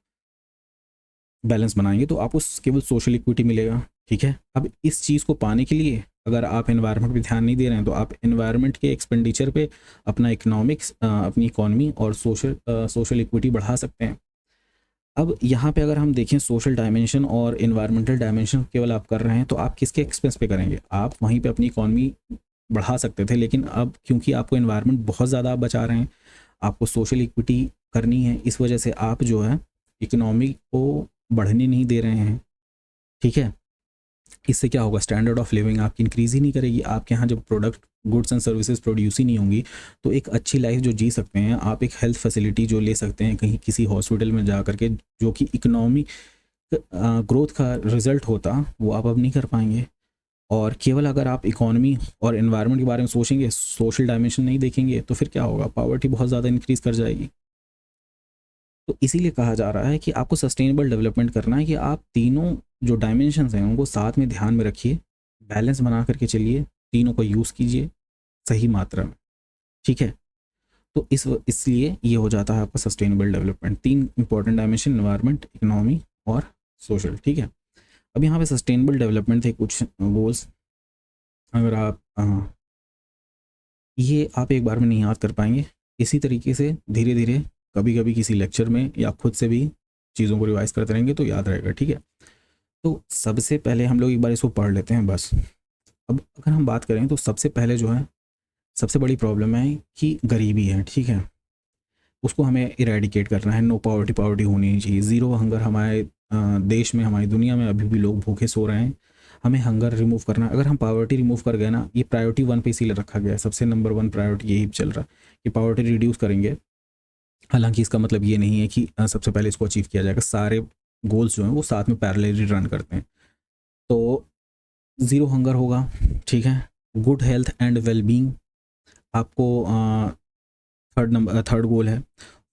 बैलेंस बनाएंगे तो आपको केवल सोशल इक्विटी मिलेगा। ठीक है, अब इस चीज़ को पाने के लिए अगर आप एनवायरनमेंट पे ध्यान नहीं दे रहे हैं तो आप एनवायरनमेंट के एक्सपेंडिचर पे अपना इकोनॉमिक्स अपनी इकॉनमी और सोशल इक्विटी बढ़ा सकते हैं। अब यहाँ पे अगर हम देखें सोशल डायमेंशन और इन्वायरमेंटल डायमेंशन केवल आप कर रहे हैं तो आप किसके एक्सपेंस पे करेंगे? आप वहीं पे अपनी इकॉनमी बढ़ा सकते थे, लेकिन अब क्योंकि आपको इन्वायरमेंट बहुत ज़्यादा आप बचा रहे हैं, आपको सोशल इक्विटी करनी है, इस वजह से आप जो है इकोनॉमी को बढ़ने नहीं दे रहे हैं। ठीक है, इससे क्या होगा? स्टैंडर्ड ऑफ लिविंग आपकी इंक्रीज़ ही नहीं करेगी। आपके यहाँ जब product goods and services produce ही नहीं होंगी तो एक अच्छी लाइफ जो जी सकते हैं आप, एक हेल्थ फैसिलिटी जो ले सकते हैं कहीं किसी हॉस्पिटल में जा करके, जो कि इकोनॉमी ग्रोथ का रिजल्ट होता, वो आप अब नहीं कर पाएंगे। और केवल अगर आप इकोनॉमी और एनवायरनमेंट के बारे में सोचेंगे, सोशल डायमेंशन नहीं देखेंगे, तो फिर क्या होगा? पावर्टी बहुत ज़्यादा इंक्रीज़ कर जाएगी। तो इसीलिए कहा जा रहा है कि आपको सस्टेनेबल डेवलपमेंट करना है कि आप तीनों जो डायमेंशंस हैं उनको साथ में ध्यान में रखिए, बैलेंस बना करके चलिए, तीनों का यूज़ कीजिए सही मात्रा में। ठीक है, तो इसलिए ये हो जाता है आपका sustainable development. 3 important dimension, environment, economy और सोशल। ठीक है, अब यहाँ पे सस्टेनेबल डेवलपमेंट थे कुछ गोल्स। अगर आप ये आप एक बार में नहीं याद कर पाएंगे, इसी तरीके से धीरे धीरे कभी कभी किसी लेक्चर में या खुद से भी चीज़ों को रिवाइज करते रहेंगे तो याद रहेगा। ठीक है, तो सबसे पहले हम लोग एक बार इसको पढ़ लेते हैं बस। अब अगर हम बात करें तो सबसे पहले जो है सबसे बड़ी प्रॉब्लम है कि गरीबी है। ठीक है, उसको हमें इरेडिकेट करना है। नो पावर्टी, पावर्टी होनी नहीं चाहिए। ज़ीरो हंगर हमारे देश में, हमारी दुनिया में अभी भी लोग भूखे सो रहे हैं, हमें हंगर रिमूव करना है। अगर हम पावर्टी रिमूव कर गए ना, ये प्रायोरिटी 1 पे इसीलिए रखा गया है, सबसे नंबर 1 प्रायोरिटी यही चल रहा है कि पावर्टी रिड्यूस करेंगे। हालांकि इसका मतलब ये नहीं है कि सबसे पहले इसको अचीव किया जाएगा, सारे गोल्स जो हैं वो साथ में पैरेलली रन करते हैं। तो ज़ीरो हंगर होगा। ठीक है, गुड हेल्थ एंड वेलबींग आपको थर्ड गोल है।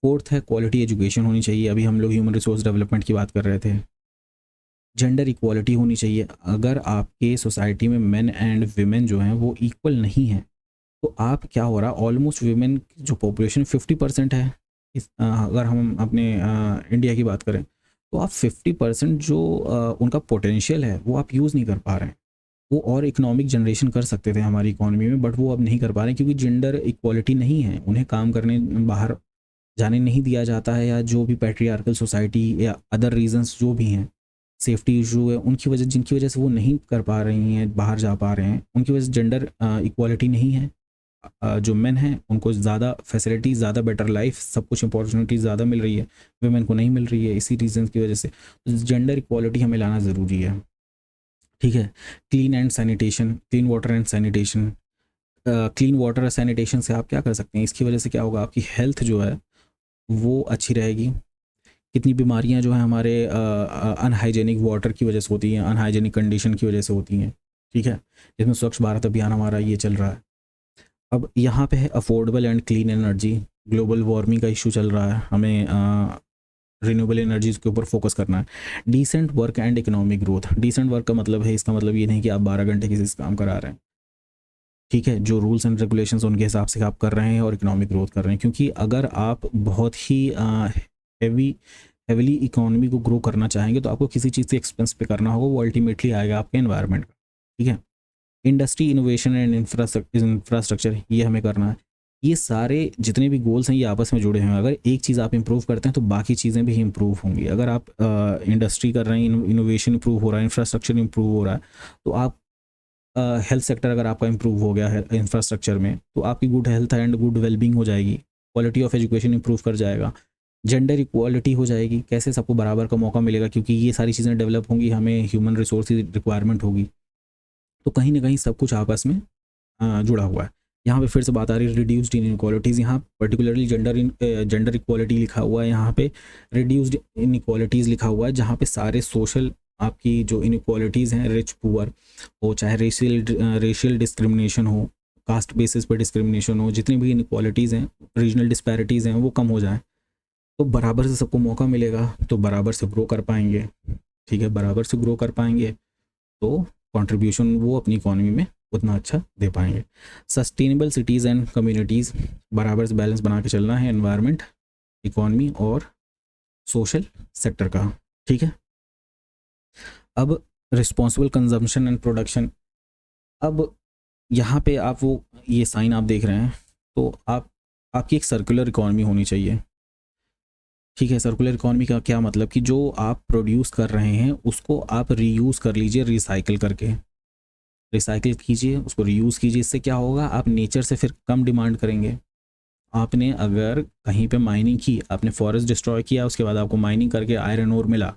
फोर्थ है क्वालिटी एजुकेशन होनी चाहिए। अभी हम लोग ह्यूमन रिसोर्स डेवलपमेंट की बात कर रहे थे। जेंडर इक्वालिटी होनी चाहिए। अगर आपके सोसाइटी में मेन एंड वीमेन जो हैं वो इक्वल नहीं है तो आप क्या हो रहा, ऑलमोस्ट वीमेन जो पॉपुलेशन 50% है अगर हम अपने इंडिया की बात करें तो आप 50% जो उनका पोटेंशियल है वो आप यूज़ नहीं कर पा रहे हैं। वो और इकोनॉमिक जनरेशन कर सकते थे हमारी इकोनॉमी में, बट वो अब नहीं कर पा रहे क्योंकि जेंडर इक्वालिटी नहीं है। उन्हें काम करने बाहर जाने नहीं दिया जाता है, या जो भी पैट्रियार्कल सोसाइटी या अदर रीजंस जो भी हैं, सेफ्टी इशू है उनकी वजह, जिनकी वजह से वो नहीं कर पा रही हैं, बाहर जा पा रहे हैं, उनकी वजह से जेंडर इक्वालिटी नहीं है। जो मेन हैं उनको ज़्यादा फैसिलिटी, ज़्यादा बेटर लाइफ, सब कुछ अपॉर्चुनिटी ज़्यादा मिल रही है, वुमेन को नहीं मिल रही है। इसी रीजन की वजह से जेंडर इक्वालिटी हमें लाना ज़रूरी है। ठीक है, clean and sanitation, clean water and sanitation. Clean water और सैनिटेशन से आप क्या कर सकते हैं? इसकी वजह से क्या होगा, आपकी हेल्थ जो है वो अच्छी रहेगी। कितनी बीमारियां जो हैं हमारे अनहाइजेनिक वाटर की वजह से होती हैं, अनहाइजेनिक कंडीशन की वजह से होती हैं। ठीक है, इसमें स्वच्छ भारत अभियान हमारा ये चल रहा है। अब यहाँ पे है affordable and clean energy. Global warming का इशू चल रहा है, हमें रिन्यूएबल एनर्जीज के ऊपर फोकस करना है। Decent work and economic growth. Decent work का मतलब है, इसका मतलब ये नहीं कि आप 12 घंटे किसी से काम करा रहे हैं। ठीक है, जो रूल्स एंड रेगुलेशंस उनके हिसाब से आप कर रहे हैं और इकोनॉमिक ग्रोथ कर रहे हैं। क्योंकि अगर आप बहुत ही हेवीली इकोनॉमी को ग्रो करना चाहेंगे तो आपको किसी चीज़ के एक्सपेंस पे करना होगा, वो अल्टीमेटली आएगा आपके एनवायरनमेंट का। ठीक है, इंडस्ट्री, इनोवेशन एंड इंफ्रास्ट्रक्चर, ये हमें करना है। ये सारे जितने भी गोल्स हैं ये आपस में जुड़े हैं। अगर एक चीज़ आप इंप्रूव करते हैं तो बाकी चीज़ें भी इंप्रूव होंगी। अगर आप इंडस्ट्री कर रहे हैं, इनोवेशन इंप्रूव हो रहा है, इंफ्रास्ट्रक्चर इंप्रूव हो रहा है, तो आप हेल्थ सेक्टर अगर आपका इंप्रूव हो गया है इंफ्रास्ट्रक्चर में तो आपकी good health and good wellbeing हो जाएगी। क्वालिटी ऑफ एजुकेशन इंप्रूव कर जाएगा। जेंडर इक्वालिटी हो जाएगी। कैसे? सबको बराबर का मौका मिलेगा, क्योंकि ये सारी चीज़ें डेवलप होंगी, हमें ह्यूमन रिसोर्स की रिक्वायरमेंट होगी। तो कहीं ना कहीं सब कुछ आपस में जुड़ा हुआ है। यहाँ पे फिर से बात आ रही है रिड्यूस्ड इनइक्वालिटीज़। यहाँ पर्टिकुलरली जेंडर इक्वालिटी लिखा हुआ है, यहाँ पे रिड्यूस्ड इनइक्वालिटीज़ लिखा हुआ है, जहाँ पे सारे सोशल आपकी जो इनइक्वालिटीज़ हैं, रिच पुअर हो, चाहे रेशियल डिस्क्रिमिनेशन हो, कास्ट बेसिस पर डिस्क्रिमिनेशन हो, जितनी भी इनइक्वालिटीज़ हैं, रीजनल डिस्पैरिटीज़ हैं, वो कम हो जाए तो बराबर से सबको मौका मिलेगा, तो बराबर से ग्रो कर पाएंगे। ठीक है, बराबर से ग्रो कर पाएंगे तो कंट्रीब्यूशन वो अपनी इकोनॉमी में उतना अच्छा दे पाएंगे। सस्टेनेबल सिटीज़ एंड कम्युनिटीज़, बराबर से बैलेंस बना के चलना है एनवायरनमेंट, इकोनॉमी और सोशल सेक्टर का। ठीक है, अब रिस्पॉन्सिबल कंजम्पशन एंड प्रोडक्शन, अब यहाँ पे आप वो ये साइन आप देख रहे हैं, तो आपकी एक सर्कुलर इकॉनमी होनी चाहिए। ठीक है, सर्कुलर इकॉनमी का क्या मतलब कि जो आप प्रोड्यूस कर रहे हैं उसको आप रीयूज़ कर लीजिए, रिसाइकिल करके रिसाइकिल कीजिए, उसको रीयूज़ कीजिए। इससे क्या होगा, आप नेचर से फिर कम डिमांड करेंगे। आपने अगर कहीं पे माइनिंग की, आपने फॉरेस्ट डिस्ट्रॉय किया, उसके बाद आपको माइनिंग करके आयरन ओर मिला,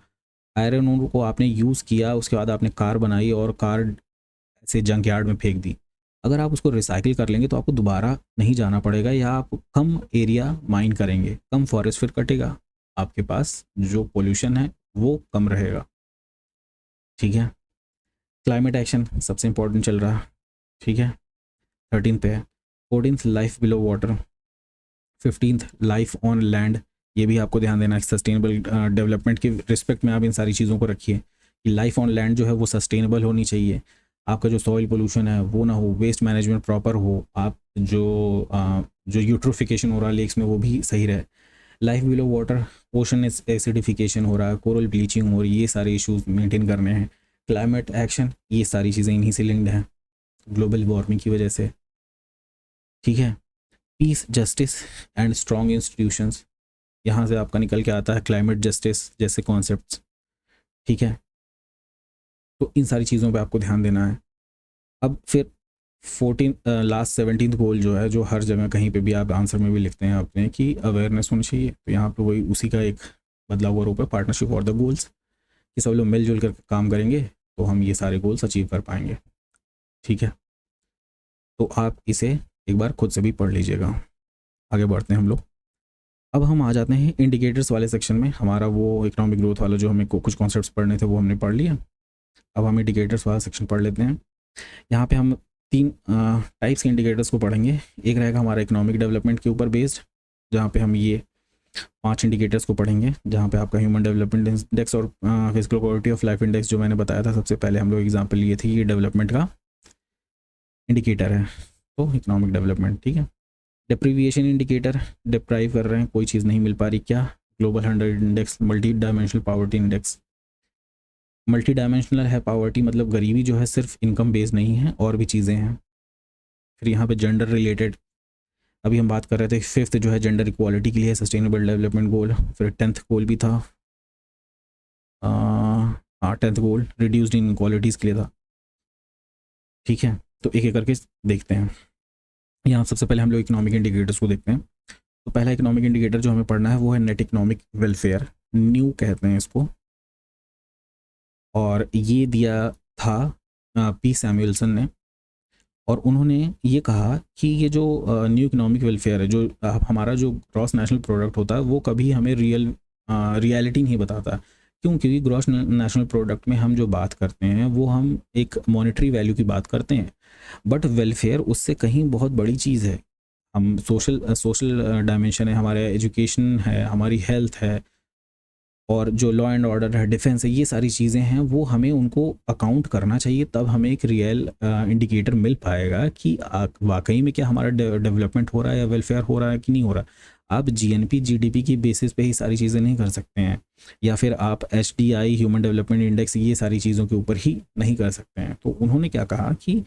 आयरन ओर को आपने यूज़ किया, उसके बाद आपने कार बनाई और कार ऐसे जंक यार्ड में फेंक दी। अगर आप उसको रिसाइकिल कर लेंगे तो आपको दोबारा नहीं जाना पड़ेगा, या आप कम एरिया माइन करेंगे, कम फॉरेस्ट फिर कटेगा, आपके पास जो पोल्यूशन है वो कम रहेगा। ठीक है, क्लाइमेट एक्शन सबसे इंपॉर्टेंट चल रहा है। ठीक है, 13 पे है। 14 life below water, 15 life on land. ये भी आपको ध्यान देना है, सस्टेनेबल डेवलपमेंट के रिस्पेक्ट में आप इन सारी चीज़ों को रखिए कि लाइफ ऑन लैंड जो है वो सस्टेनेबल होनी चाहिए। आपका जो सॉइल पोल्यूशन है वो ना हो, वेस्ट मैनेजमेंट प्रॉपर हो, आप जो यूट्रोफिकेशन हो रहा है लेक्स में वो भी सही रहे। Life below water, ocean acidification हो रहा है, कोरल ब्लीचिंग हो रही है, ये सारे इश्यूज मेंटेन करने हैं। क्लाइमेट एक्शन, ये सारी चीज़ें इन्हीं से लिंक्ड हैं ग्लोबल वार्मिंग की वजह से। ठीक है, peace, justice and strong institutions, यहाँ से आपका निकल के आता है क्लाइमेट जस्टिस जैसे कॉन्सेप्ट्स। ठीक है, तो इन सारी चीज़ों पे आपको ध्यान देना है। अब फिर 17 गोल जो है, जो हर जगह कहीं पे भी आप आंसर में भी लिखते हैं अपने कि अवेयरनेस होनी चाहिए, तो यहाँ पे वही उसी का एक बदला हुआ रूप है, पार्टनरशिप फॉर द गोल्स, कि सब लोग मिलजुल कर काम करेंगे तो हम ये सारे गोल्स अचीव कर पाएंगे। ठीक है, तो आप इसे एक बार खुद से भी पढ़ लीजिएगा। आगे बढ़ते हैं हम लोग। अब हम आ जाते हैं इंडिकेटर्स वाले सेक्शन में। हमारा वो इकोनॉमिक ग्रोथ वाला जो हमें कुछ कॉन्सेप्ट्स पढ़ने थे वो हमने पढ़ लिया। अब हम इंडिकेटर्स वाला सेक्शन पढ़ लेते हैं। यहाँ पे हम 3 टाइप्स के इंडिकेटर्स को पढ़ेंगे। एक रहेगा हमारा इकोनॉमिक डेवलपमेंट के ऊपर बेस्ड, जहाँ पे हम ये 5 इंडिकेटर्स को पढ़ेंगे, जहाँ पे आपका ह्यूमन डेवलपमेंट इंडेक्स और physical quality of life index जो मैंने बताया था सबसे पहले हम लोग एग्जाम्पल लिए थे, ये डेवलपमेंट का इंडिकेटर है, तो इकोनॉमिक डेवलपमेंट। ठीक है, डिप्रीविएशन इंडिकेटर, डिप्राइव कर रहे हैं, कोई चीज़ नहीं मिल पा रही, क्या? Global 100 index, multi dimensional poverty index. Multi dimensional है पॉवर्टी, मतलब गरीबी जो है सिर्फ इनकम बेस्ड नहीं है, और भी चीज़ें हैं। फिर यहाँ पे जेंडर रिलेटेड, अभी हम बात कर रहे थे, 5th जो है जेंडर इक्वालिटी के लिए सस्टेनेबल डेवलपमेंट गोल। फिर 10th गोल भी था, हाँ 10th goal reduced in equalities के लिए था। ठीक है, तो एक एक करके देखते हैं। यहाँ सबसे पहले हम लोग इकोनॉमिक इंडिकेटर्स को देखते हैं। तो पहला इकोनॉमिक इंडिकेटर जो हमें पढ़ना है वो है नेट इकोनॉमिक वेलफेयर, न्यू कहते हैं इसको, और ये दिया था पी सैमुअल्सन ने। और उन्होंने ये कहा कि ये जो न्यू इकोनॉमिक वेलफेयर है, जो हमारा जो ग्रॉस नेशनल प्रोडक्ट होता है वो कभी हमें रियलिटी नहीं बताता। क्यों? क्योंकि ग्रॉस नेशनल प्रोडक्ट में हम जो बात करते हैं वो हम एक मॉनेटरी वैल्यू की बात करते हैं, बट वेलफेयर उससे कहीं बहुत बड़ी चीज़ है। हम सोशल डायमेंशन है, हमारे एजुकेशन है, हमारी हेल्थ है, और जो लॉ एंड ऑर्डर है, डिफेंस है, ये सारी चीज़ें हैं, वो हमें उनको अकाउंट करना चाहिए, तब हमें एक रियल इंडिकेटर मिल पाएगा कि वाकई में क्या हमारा डेवलपमेंट हो रहा है या वेलफेयर हो रहा है कि नहीं हो रहा। आप जीएनपी जीडीपी की बेसिस पे ही सारी चीज़ें नहीं कर सकते हैं, या फिर आप एचडीआई ह्यूमन डेवलपमेंट इंडेक्स ये सारी चीज़ों के ऊपर ही नहीं कर सकते हैं। तो उन्होंने क्या कहा कि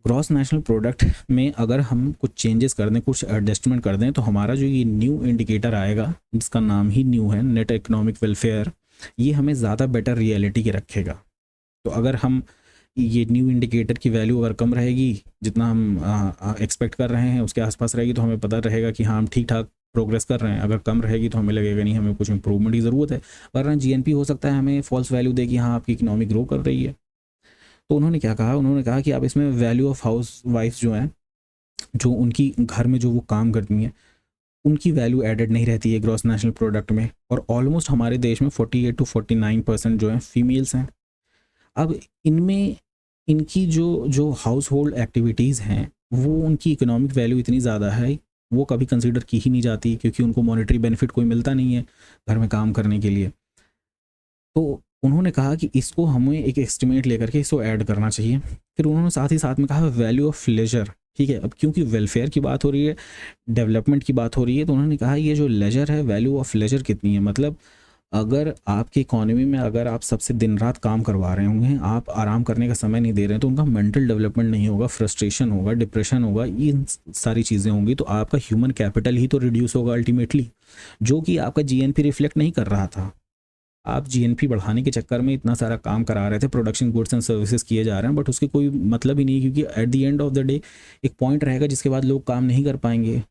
ग्रॉस नेशनल प्रोडक्ट में अगर हम कुछ चेंजेस कर दें, कुछ एडजस्टमेंट कर दें, तो हमारा जो ये न्यू इंडिकेटर आएगा, जिसका नाम ही न्यू है, नेट इकोनॉमिक वेलफेयर, ये हमें ज़्यादा बेटर रियलिटी के रखेगा। तो अगर हम ये न्यू इंडिकेटर की वैल्यू अगर कम रहेगी, जितना हम एक्सपेक्ट कर रहे हैं उसके आसपास रहेगी, तो हमें पता रहेगा कि हाँ हम ठीक ठाक प्रोग्रेस कर रहे हैं। अगर कम रहेगी तो हमें लगेगा नहीं, हमें कुछ इंप्रूवमेंट की ज़रूरत है। वरना जीएनपी हो सकता है हमें फॉल्स वैल्यू दे कि हाँ आपकी इकोनॉमी ग्रो कर रही है। तो उन्होंने क्या कहा, उन्होंने कहा कि आप इसमें वैल्यू ऑफ हाउस वाइफ जो हैं, जो उनकी घर में जो वो काम करती हैं, उनकी वैल्यू एडेड नहीं रहती है ग्रॉस नेशनल प्रोडक्ट में। और ऑलमोस्ट हमारे देश में 48 to 49% जो है फीमेल्स हैं। अब इनमें इनकी जो हाउस होल्ड एक्टिविटीज़ हैं वो उनकी इकोनॉमिक वैल्यू इतनी ज़्यादा है, वो कभी कंसिडर की ही नहीं जाती, क्योंकि उनको मॉनेटरी बेनिफिट कोई मिलता नहीं है घर में काम करने के लिए। तो उन्होंने कहा कि इसको हमें एक एस्टिमेट लेकर के इसको ऐड करना चाहिए। फिर उन्होंने साथ ही साथ में कहा वैल्यू ऑफ लेजर। ठीक है, अब क्योंकि वेलफेयर की बात हो रही है, डेवलपमेंट की बात हो रही है, तो उन्होंने कहा ये जो लेजर है, वैल्यू ऑफ लेजर कितनी है, मतलब अगर आपकी इकोनॉमी में अगर आप सबसे दिन रात काम करवा रहे होंगे, आप आराम करने का समय नहीं दे रहे हैं, तो उनका मेंटल डेवलपमेंट नहीं होगा, फ्रस्ट्रेशन होगा, डिप्रेशन होगा, ये सारी चीज़ें होंगी, तो आपका ह्यूमन कैपिटल ही तो रिड्यूस होगा अल्टीमेटली, जो कि आपका जीएनपी रिफ्लेक्ट नहीं कर रहा था। आप जीएनपी बढ़ाने के चक्कर में इतना सारा काम करा रहे थे, प्रोडक्शन गुड्स एंड सर्विसेज किए जा रहे हैं, बट उसके कोई मतलब ही नहीं, क्योंकि at the end of the day एक पॉइंट रहेगा जिसके बाद लोग काम नहीं कर पाएंगे।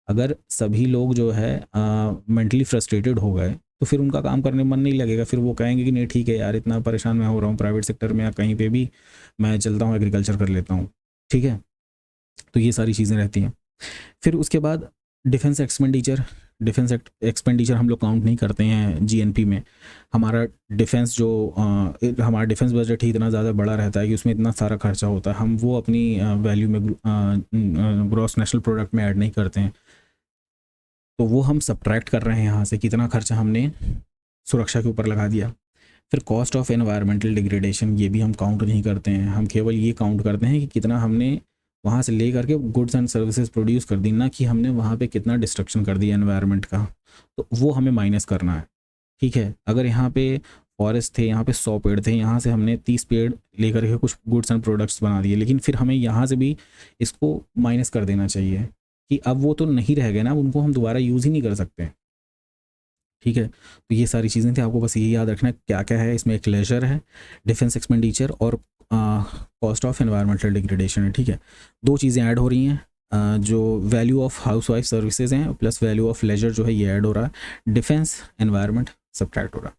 अगर सभी लोग जो है मेंटली फ्रस्ट्रेटेड हो गए तो फिर उनका काम करने में मन नहीं लगेगा, फिर वो कहेंगे कि नहीं ठीक है यार, इतना परेशान मैं हो रहा हूँ प्राइवेट सेक्टर में या कहीं पे भी, मैं चलता हूँ एग्रीकल्चर कर लेता हूँ। ठीक है, तो ये सारी चीज़ें रहती हैं। फिर उसके बाद डिफेंस एक्सपेंडिचर, डिफेंस एक्सपेंडिचर हम लोग काउंट नहीं करते हैं जीएनपी में। हमारा डिफेंस जो हमारा डिफेंस बजट ही इतना ज़्यादा बड़ा रहता है कि उसमें इतना सारा खर्चा होता है, हम वो अपनी वैल्यू में ग्रॉस नेशनल प्रोडक्ट में ऐड नहीं करते हैं, तो वो हम सब्ट्रैक्ट कर रहे हैं यहाँ से, कितना खर्चा हमने सुरक्षा के ऊपर लगा दिया। फिर कॉस्ट ऑफ एनवायरमेंटल डिग्रेडेशन, ये भी हम काउंट नहीं करते हैं, हम केवल ये काउंट करते हैं कि कितना हमने वहाँ से ले करके गुड्स एंड सर्विसेज प्रोड्यूस कर दी, ना कि हमने वहाँ पे कितना डिस्ट्रक्शन कर दिया एनवायरनमेंट का, तो वो हमें माइनस करना है। ठीक है, अगर यहाँ पे फॉरेस्ट थे, यहाँ पे 100 पेड़ थे, यहाँ से हमने 30 पेड़ लेकर के कुछ गुड्स एंड प्रोडक्ट्स बना दिए, लेकिन फिर हमें यहाँ से भी इसको माइनस कर देना चाहिए कि अब वो तो नहीं रह गए ना, उनको हम दोबारा यूज़ ही नहीं कर सकते। ठीक है, तो ये सारी चीज़ें थी, आपको बस ये याद रखना क्या क्या है इसमें। एक लेजर है, डिफेंस एक्सपेंडिचर और कॉस्ट ऑफ एनवायरमेंटल डिग्रेडेशन है। ठीक है, दो चीज़ें ऐड हो रही हैं, जो value of house wife services हैं प्लस वैल्यू ऑफ लेजर जो है ये ऐड हो रहा है, डिफेंस एनवायरमेंट सब्ट्रैक्ट हो रहा है।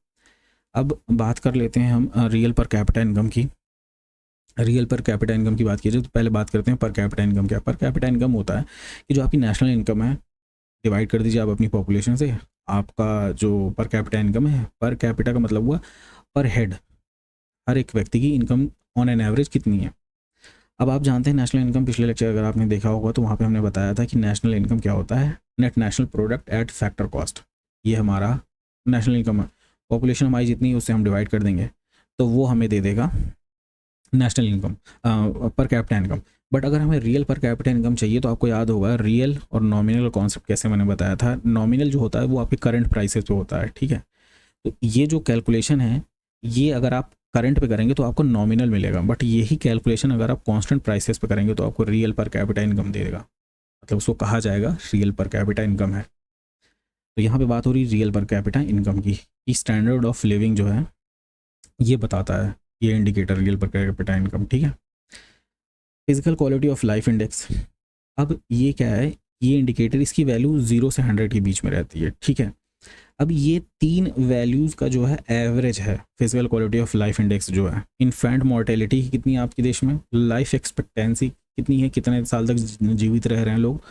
अब बात कर लेते हैं हम रियल पर कैपिटा इनकम की। रियल पर कैपिटा इनकम की बात की जाए तो पहले बात करते हैं पर कैपिटा इनकम क्या। पर कैपिटा इनकम होता है कि जो आपकी नेशनल इनकम है, डिवाइड कर दीजिए आप अपनी पॉपुलेशन से, आपका जो पर कैपिटा इनकम है, पर कैपिटा का मतलब हुआ पर हेड, हर एक व्यक्ति की इनकम ऑन एन एवरेज कितनी है। अब आप जानते हैं नेशनल इनकम, पिछले लेक्चर अगर आपने देखा होगा तो वहाँ पे हमने बताया था कि नेशनल इनकम क्या होता है, net national product at factor cost. ये हमारा नेशनल इनकम है, पॉपुलेशन हमारी जितनी है उससे हम डिवाइड कर देंगे तो वो हमें दे देगा national income, per capita income. But अगर हमें रियल पर कैपिटा इनकम चाहिए तो आपको याद होगा रियल और नॉमिनल कॉन्सेप्ट कैसे मैंने बताया था। नॉमिनल जो होता है वो आपके करंट प्राइसेस पे होता है। ठीक है, तो ये जो कैलकुलेशन है ये अगर आप करंट पे करेंगे तो आपको नॉमिनल मिलेगा, बट यही कैलकुलेशन अगर आप कांस्टेंट प्राइसेस पे करेंगे तो आपको रियल पर कैपिटा इनकम दे देगा, मतलब उसको कहा जाएगा रियल पर कैपिटा इनकम है। तो यहाँ पे बात हो रही रियल पर कैपिटा इनकम की, स्टैंडर्ड ऑफ लिविंग जो है ये बताता है ये indicator real per capita income. ठीक है, physical quality of life index, अब ये क्या है, ये इंडिकेटर इसकी वैल्यू 0 से 100 के बीच में रहती है। ठीक है, अब ये तीन वैल्यूज़ का जो है एवरेज है physical quality of life index जो है। इन्फेंट मोर्टेलिटी कितनी है आपके देश में, लाइफ एक्सपेक्टेंसी कितनी है, कितने साल तक जीवित रह रहे हैं लोग,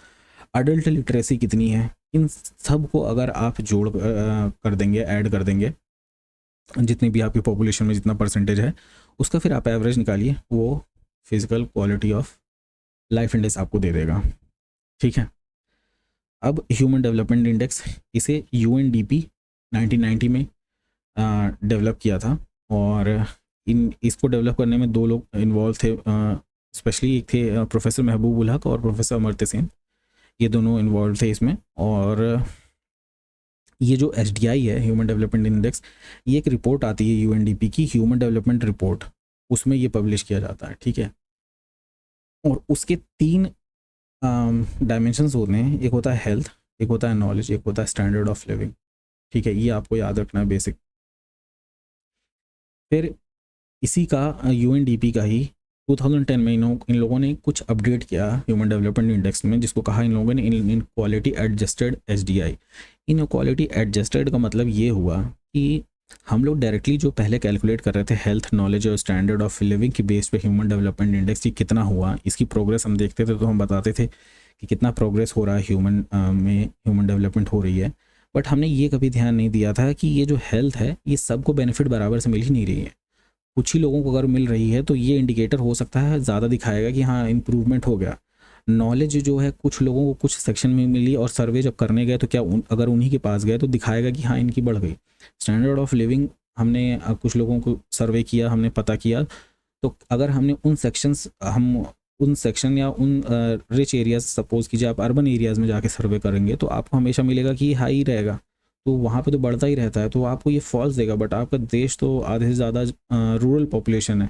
अडल्ट लिटरेसी कितनी है, इन सब को अगर आप जोड़ कर देंगे, ऐड कर देंगे, जितनी भी आपकी पॉपुलेशन में जितना परसेंटेज है उसका फिर आप एवरेज निकालिए, वो physical quality of life index आपको दे देगा। ठीक है, अब ह्यूमन डेवलपमेंट इंडेक्स, इसे यूएनडीपी 1990 में डेवलप किया था, और इसको डेवलप करने में दो लोग इन्वॉल्व थे, स्पेशली एक थे प्रोफेसर महबूब उल हक और प्रोफेसर अमर्त्य सेन, ये दोनों इन्वॉल्व थे इसमें। और ये जो एचडीआई है ह्यूमन डेवलपमेंट इंडेक्स, ये एक रिपोर्ट आती है यूएनडीपी की, ह्यूमन डेवलपमेंट रिपोर्ट, उसमें ये पब्लिश किया जाता है। ठीक है, और उसके तीन डायमेंशंस होते हैं, एक होता है हेल्थ, एक होता है नॉलेज, एक होता है स्टैंडर्ड ऑफ लिविंग। ठीक है, ये आपको याद रखना है बेसिक। फिर इसी का यूएनडीपी का ही 2010 में इन लोगों ने कुछ अपडेट किया ह्यूमन डेवलपमेंट इंडेक्स में, जिसको कहा इन लोगों ने in quality adjusted HDI. In quality adjusted का मतलब ये हुआ कि हम लोग डायरेक्टली जो पहले कैलकुलेट कर रहे थे हेल्थ, नॉलेज और स्टैंडर्ड ऑफ लिविंग की बेस पे ह्यूमन डेवलपमेंट इंडेक्स की कितना हुआ, इसकी प्रोग्रेस हम देखते थे तो हम बताते थे कि कितना प्रोग्रेस हो रहा है ह्यूमन में, ह्यूमन डेवलपमेंट हो रही है। बट हमने ये कभी ध्यान नहीं दिया था कि ये जो हेल्थ है ये सबको बेनिफिट बराबर से मिल ही नहीं रही है, कुछ ही लोगों को अगर मिल रही है तो ये इंडिकेटर हो सकता है ज़्यादा दिखाएगा कि हाँ इम्प्रूवमेंट हो गया। नॉलेज जो है कुछ लोगों को कुछ सेक्शन में मिली और सर्वे जब करने गए तो क्या अगर उन्हीं के पास गए तो दिखाएगा कि हाँ इनकी बढ़ गई। स्टैंडर्ड ऑफ लिविंग हमने कुछ लोगों को सर्वे किया, हमने पता किया, तो अगर हमने उन सेक्शन या उन रिच एरियाज, सपोज कीजिए आप अर्बन एरियाज़ में जाके सर्वे करेंगे तो आपको हमेशा मिलेगा कि हाई रहेगा, तो वहाँ पे तो बढ़ता ही रहता है, तो आपको ये फॉल्स देगा। बट आपका देश तो आधे से ज़्यादा रूरल पॉपुलेशन है,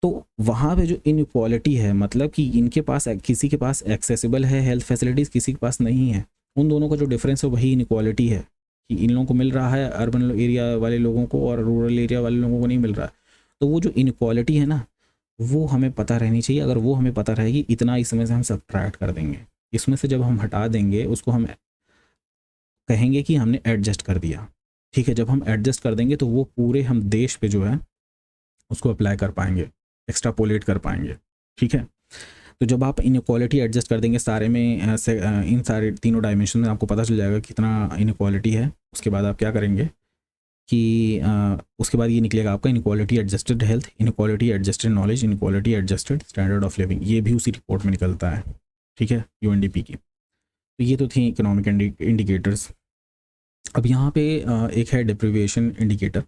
तो वहाँ पे जो इनइक्वालिटी है, मतलब कि इनके पास, किसी के पास एक्सेसिबल है हेल्थ फैसिलिटीज़, किसी के पास नहीं है, उन दोनों का जो डिफरेंस है वही इनइक्वालिटी है, कि इन लोगों को मिल रहा है अर्बन एरिया वाले लोगों को और रूरल एरिया वाले लोगों को नहीं मिल रहा है। तो वो जो इनइक्वालिटी है ना, वो हमें पता रहनी चाहिए। अगर वो हमें पता रहेगी, इतना इसमें से हम सब्ट्रैक्ट कर देंगे, इसमें से जब हम हटा देंगे उसको हम कहेंगे कि हमने एडजस्ट कर दिया। ठीक है, जब हम एडजस्ट कर देंगे तो वो पूरे हम देश पे जो है उसको अप्लाई कर पाएंगे, एक्स्ट्रापोलेट कर पाएंगे। ठीक है, तो जब आप इनइक्वालिटी एडजस्ट कर देंगे सारे में, इन सारे तीनों डायमेंशन में आपको पता चल जाएगा कितना इनइक्वालिटी है। उसके बाद आप क्या करेंगे कि उसके बाद ये निकलेगा आपका inequality adjusted health, inequality adjusted knowledge, inequality adjusted standard of living. ये भी उसी रिपोर्ट में निकलता है। ठीक है, यूएनडीपी की। तो ये तो थी इकोनॉमिक इंडिकेटर्स। अब यहाँ पे एक है डिप्रीविएशन इंडिकेटर।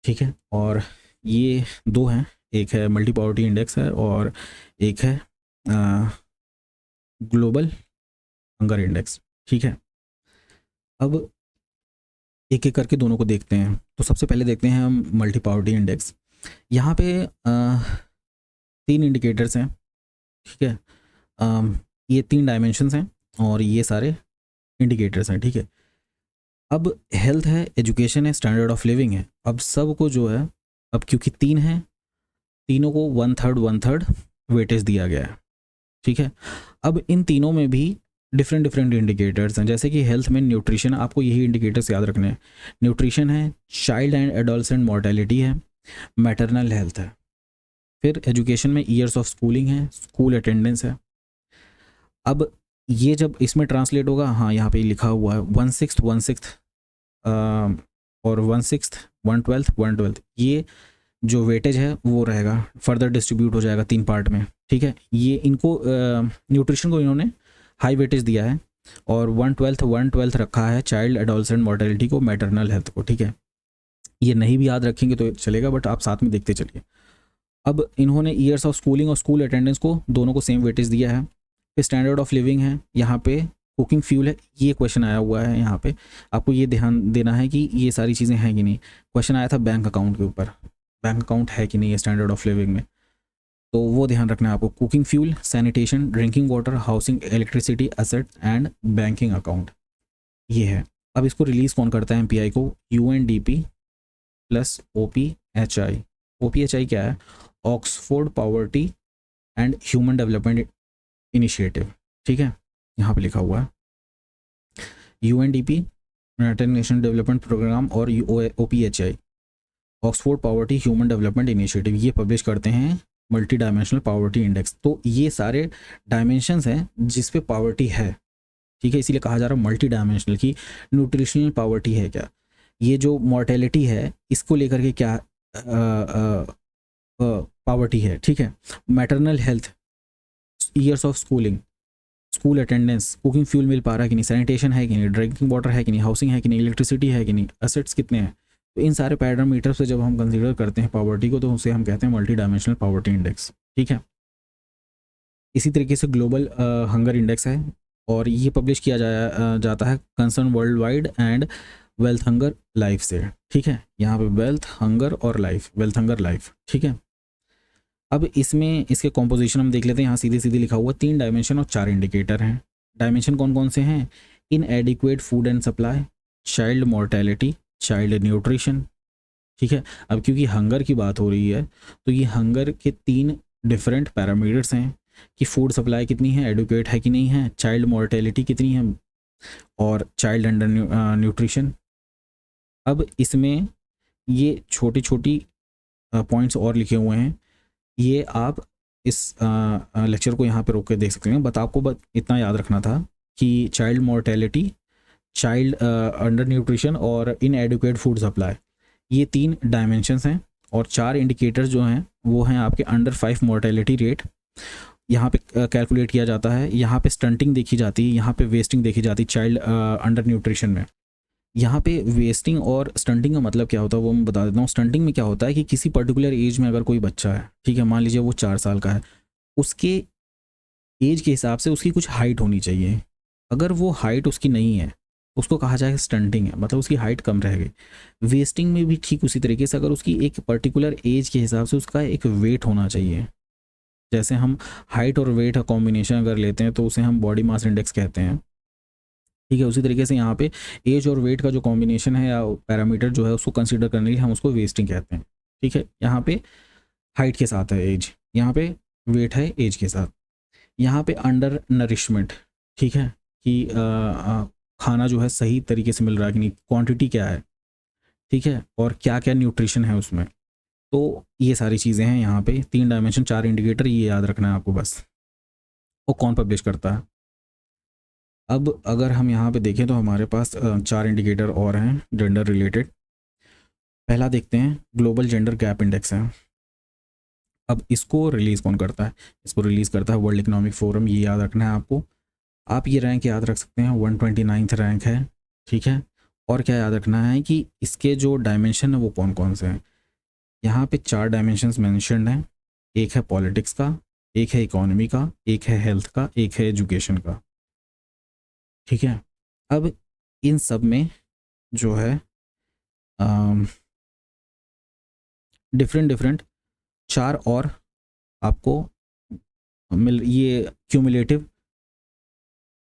ठीक है, और ये दो हैं, एक है मल्टी पॉवर्टी इंडेक्स है और एक है ग्लोबल हंगर इंडेक्स। ठीक है, अब एक एक करके दोनों को देखते हैं। तो सबसे पहले देखते हैं हम मल्टी पॉवर्टी इंडेक्स। यहाँ पे 3 इंडिकेटर्स हैं। ठीक है, ये 3 डायमेंशंस हैं और ये सारे इंडिकेटर्स हैं। ठीक है, अब हेल्थ है, एजुकेशन है, स्टैंडर्ड ऑफ लिविंग है। अब सबको जो है, अब क्योंकि 3 हैं, तीनों को 1/3 वेटेज दिया गया है। ठीक है, अब इन तीनों में भी डिफरेंट डिफरेंट इंडिकेटर्स हैं। जैसे कि हेल्थ में न्यूट्रिशन, आपको यही इंडिकेटर्स याद रखने हैं। न्यूट्रिशन है, चाइल्ड एंड एडोलसेंट मॉर्टेलिटी है, मैटरनल हेल्थ है। फिर एजुकेशन में ईयर्स ऑफ स्कूलिंग है, स्कूल अटेंडेंस है। अब ये जब इसमें ट्रांसलेट होगा, हाँ यहाँ पे लिखा हुआ है 1/6 और 1/6 1/12 1/12, ये जो वेटेज है वो रहेगा, फर्दर डिस्ट्रीब्यूट हो जाएगा 3 पार्ट में। ठीक है, ये इनको न्यूट्रिशन को इन्होंने हाई वेटेज दिया है और 1/12 रखा है चाइल्ड एडोलसेंट मॉर्टेलिटी को, मैटरनल हेल्थ को। ठीक है, ये नहीं भी याद रखेंगे तो चलेगा, बट आप साथ में देखते चलिए। अब इन्होंने ईयर्स ऑफ स्कूलिंग और स्कूल अटेंडेंस को दोनों को सेम वेटेज दिया है। फिर स्टैंडर्ड ऑफ लिविंग है, यहाँ पे कुकिंग फ्यूल है। ये क्वेश्चन आया हुआ है, यहाँ पे आपको ये ध्यान देना है कि ये सारी चीज़ें हैं कि नहीं। क्वेश्चन आया था बैंक अकाउंट के ऊपर, बैंक अकाउंट है कि नहीं है स्टैंडर्ड ऑफ लिविंग में, तो वो ध्यान रखना है आपको। Cooking fuel, sanitation, drinking water, housing, electricity, asset and banking account, ये है। अब इसको रिलीज़ कौन करता है एमपीआई को? UNDP plus OPHI. ओपीएचआई क्या है? Oxford poverty and human development initiative. ठीक है, यहाँ पे लिखा हुआ है UNDP, united nation development program, और OPHI, Oxford poverty human development initiative, ये पब्लिश करते हैं मल्टी डायमेंशनल पॉवर्टी इंडेक्स। तो ये सारे डायमेंशंस हैं जिस पे पॉवर्टी है। ठीक है, इसीलिए कहा जा रहा है मल्टी डायमेंशनल की। न्यूट्रिशनल पॉवर्टी है क्या, ये जो मॉर्टेलिटी है इसको लेकर के क्या पॉवर्टी है। ठीक है, maternal health, years of schooling, school attendance, cooking fuel मिल पा रहा है कि नहीं, सैनिटेशन है कि नहीं, ड्रिंकिंग वाटर है कि नहीं, हाउसिंग है कि नहीं, इलेक्ट्रिसिटी है कि नहीं, एसेट्स कितने हैं। तो इन सारे पैरामीटर से जब हम कंसीडर करते हैं पॉवर्टी को, तो उसे हम कहते हैं मल्टी डायमेंशनल पॉवर्टी इंडेक्स। ठीक है, इसी तरीके से ग्लोबल हंगर इंडेक्स है और ये पब्लिश किया जाता है concern world wide and wealth hunger life से। ठीक है, यहाँ पे वेल्थ हंगर और लाइफ, वेल्थ हंगर लाइफ। ठीक है, अब इसमें इसके कॉम्पोजिशन हम देख लेते हैं। यहाँ सीधे सीधे लिखा हुआ 3 डायमेंशन और 4 इंडिकेटर हैं। डायमेंशन कौन कौन से हैं? इनएडिक्वेट food and supply, child mortality, child nutrition. ठीक है, अब क्योंकि हंगर की बात हो रही है तो ये हंगर के 3 डिफरेंट पैरामीटर्स हैं कि फूड सप्लाई कितनी है, एडुकेट है कि नहीं है, चाइल्ड मोर्टेलिटी कितनी है, और चाइल्ड अंडर न्यूट्रिशन। अब इसमें ये छोटी छोटी पॉइंट्स और लिखे हुए हैं, ये आप इस लेक्चर को यहाँ पे रोक के देख सकते हैं। बट आपको इतना याद रखना था कि child mortality, child under nutrition और इनएडुकेट फूड सप्लाई, ये 3 डायमेंशंस हैं। और 4 इंडिकेटर्स जो हैं वो हैं आपके अंडर 5 मोर्टेलिटी रेट, यहाँ पे कैलकुलेट किया जाता है। यहाँ पे स्टंटिंग देखी जाती है, यहाँ पे वेस्टिंग देखी जाती है चाइल्ड अंडर न्यूट्रिशन में। यहाँ पे वेस्टिंग और स्टंटिंग का मतलब क्या होता है वो मैं बता देता हूँ। स्टंटिंग में क्या होता है कि किसी पर्टिकुलर एज में अगर कोई बच्चा है, ठीक है, मान लीजिए वो 4 साल का है, उसके एज के हिसाब से उसकी कुछ हाइट होनी चाहिए। अगर वो हाइट उसकी नहीं है उसको कहा जाएगा स्टंटिंग है, मतलब उसकी हाइट कम रह गई। वेस्टिंग में भी ठीक उसी तरीके से, अगर उसकी एक पर्टिकुलर एज के हिसाब से उसका एक वेट होना चाहिए। जैसे हम हाइट और वेट का कॉम्बिनेशन अगर लेते हैं तो उसे हम बॉडी मास इंडेक्स कहते हैं, ठीक है। उसी तरीके से यहाँ पे एज और वेट का जो कॉम्बिनेशन है या पैरामीटर जो है उसको कंसीडर करने के लिए हम उसको वेस्टिंग कहते हैं, ठीक है। यहाँ पे हाइट के साथ है एज, यहाँ पे वेट है एज के साथ। यहाँ पे अंडर नरिशमेंट, ठीक है, कि खाना जो है सही तरीके से मिल रहा है कि नहीं, क्वांटिटी क्या है, ठीक है, और क्या क्या न्यूट्रिशन है उसमें। तो ये सारी चीज़ें हैं यहाँ पे, 3 डायमेंशन 4 इंडिकेटर, ये याद रखना है आपको बस। वो कौन पब्लिश करता है। अब अगर हम यहाँ पे देखें तो हमारे पास 4 इंडिकेटर और हैं जेंडर रिलेटेड। पहला देखते हैं, ग्लोबल जेंडर गैप इंडेक्स है। अब इसको रिलीज़ कौन करता है, इसको रिलीज़ करता है वर्ल्ड इकोनॉमिक फोरम, ये याद रखना है आपको। आप ये रैंक याद रख सकते हैं, 129th रैंक है, ठीक है। और क्या याद रखना है कि इसके जो डायमेंशन है वो कौन कौन से हैं। यहाँ पे 4 डायमेंशंस मेंशन्ड हैं, एक है पॉलिटिक्स का, एक है इकोनॉमी का, एक है हेल्थ का, एक है एजुकेशन का, ठीक है। अब इन सब में जो है डिफरेंट डिफरेंट 4 और आपको मिल, ये क्यूमुलेटिव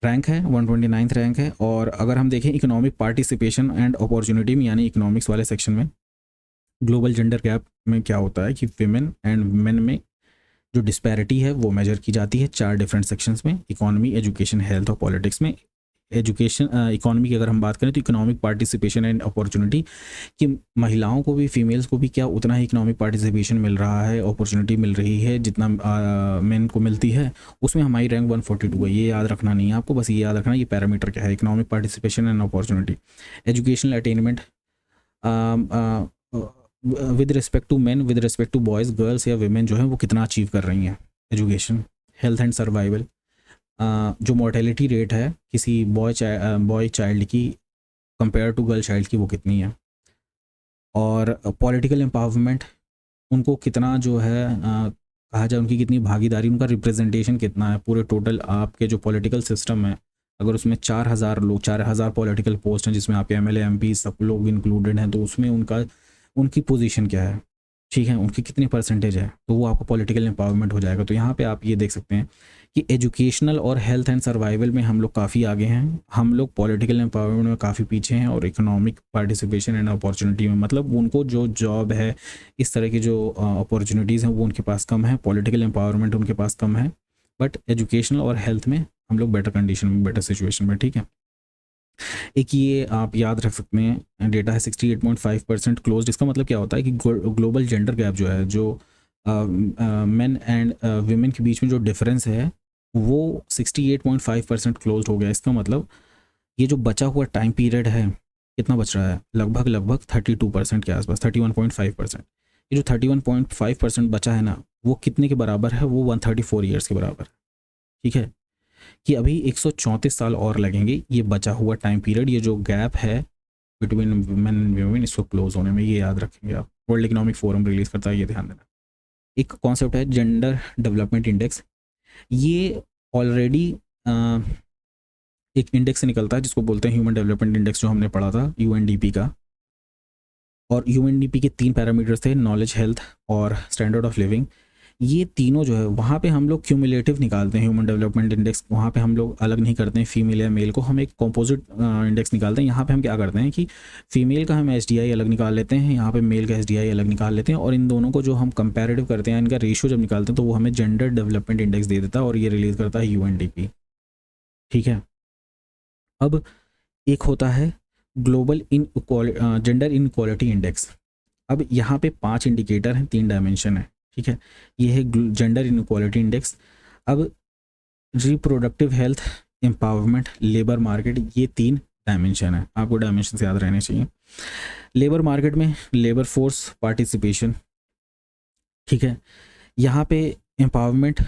रैंक है, 129th रैंक है। और अगर हम देखें इकोनॉमिक पार्टिसिपेशन एंड अपॉर्चुनिटी में, यानी इकोनॉमिक्स वाले सेक्शन में, ग्लोबल जेंडर गैप में क्या होता है कि विमेन एंड मेन में जो डिस्पैरिटी है वो मेजर की जाती है 4 डिफरेंट सेक्शंस में, इकोनॉमी, एजुकेशन, हेल्थ और पॉलिटिक्स में। एजुकेशन इकोनॉमी की अगर हम बात करें तो इकोनॉमिक पार्टिसिपेशन एंड अपॉर्चुनिटी, कि महिलाओं को भी, फीमेल्स को भी क्या उतना ही इकोनॉमिक पार्टिसिपेशन मिल रहा है, अपॉर्चुनिटी मिल रही है जितना मेन को मिलती है, उसमें हमारी रैंक 142 है। ये याद रखना नहीं है आपको, बस ये याद रखना ये पैरामीटर क्या है, economic participation and opportunity. Educational attainment with respect to men, with respect to boys, girls या वेमेन जो है वो कितना अचीव कर रही हैं एजुकेशन। हेल्थ एंड सर्वाइवल, जो मोर्टेलिटी रेट है किसी बॉय चाइल्ड की कंपेयर टू गर्ल चाइल्ड की वो कितनी है। और पॉलिटिकल एम्पावरमेंट, उनको कितना जो है कहा जाए उनकी कितनी भागीदारी, उनका रिप्रेजेंटेशन कितना है पूरे टोटल आपके जो पॉलिटिकल सिस्टम है। अगर उसमें 4,000 लोग, 4,000 पॉलिटिकल पोस्ट हैं जिसमें आपके एमएलए एमपी सब लोग इंक्लूडेड हैं, तो उसमें उनका, उनकी पोजीशन क्या है, ठीक है, उनकी कितनी परसेंटेज है, तो वो आपको पॉलिटिकल एम्पावरमेंट हो जाएगा। तो यहाँ पे आप ये देख सकते हैं कि एजुकेशनल और हेल्थ एंड सर्वाइवल में हम लोग काफ़ी आगे हैं, हम लोग पॉलिटिकल एम्पावरमेंट में काफ़ी पीछे हैं, और इकोनॉमिक पार्टिसिपेशन एंड अपॉर्चुनिटी में, मतलब उनको जो जॉब है, इस तरह की जो अपॉर्चुनिटीज़ हैं वो उनके पास कम है, पॉलिटिकल एम्पावरमेंट उनके पास कम है। बट एजुकेशनल और हेल्थ में हम लोग बेटर कंडीशन में, बेटर सिचुएशन में, ठीक है। एक ये आप याद रख सकते हैं, डेटा है 68.5% क्लोज। इसका मतलब क्या होता है कि ग्लोबल जेंडर गैप जो है, जो मेन एंड वीमेन के बीच में जो डिफरेंस है वो 68.5% क्लोज हो गया। इसका मतलब ये जो बचा हुआ टाइम पीरियड है, कितना बच रहा है, लगभग लगभग 32% के आसपास, 31.5%। ये जो 31.5% बचा है ना, वो कितने के बराबर है, वो 134 ईयर्स के बराबर है, ठीक है। कि अभी 134 साल और लगेंगे ये बचा हुआ टाइम पीरियड, ये जो गैप है बिटवीन मेन एंड वुमेन, इसको क्लोज होने में, ये याद रखेंगे आप। वर्ल्ड इकोनॉमिक फोरम रिलीज करता है, ये ध्यान देना। एक कॉन्सेप्ट है जेंडर डेवलपमेंट इंडेक्स, ये ऑलरेडी एक इंडेक्स से निकलता है जिसको बोलते हैं ह्यूमन डेवलपमेंट इंडेक्स, जो हमने पढ़ा था यूएनडीपी का। और यूएनडीपी के 3 पैरामीटर्स थे, नॉलेज, हेल्थ और स्टैंडर्ड ऑफ लिविंग। ये तीनों जो है वहाँ पे हम लोग क्यूमुलेटिव निकालते हैं ह्यूमन डेवलपमेंट इंडेक्स, वहाँ पे हम लोग अलग नहीं करते हैं फीमेल या मेल को, हम एक कॉम्पोजिट इंडेक्स निकालते हैं। यहाँ पे हम क्या करते हैं कि फीमेल का हम एसडीआई अलग निकाल लेते हैं, यहाँ पे मेल का एसडीआई अलग निकाल लेते हैं, और इन दोनों को जो हम कंपैरेटिव करते हैं, इनका रेशियो जब निकालते हैं तो वो हमें जेंडर डेवलपमेंट इंडेक्स दे देता है, और ये रिलीज करता है यूएनडीपी, ठीक है। अब एक होता है ग्लोबल इन जेंडर इनक्वालिटी इंडेक्स। अब यहाँ पे 5 इंडिकेटर हैं, 3 डायमेंशन है, ठीक है। ये है जेंडर इनक्वालिटी इंडेक्स। अब reproductive health, empowerment, labour market, ये 3 डायमेंशन है, आपको डायमेंशन याद रहने चाहिए। लेबर मार्केट में लेबर फोर्स पार्टिसिपेशन, ठीक है। यहाँ पे empowerment,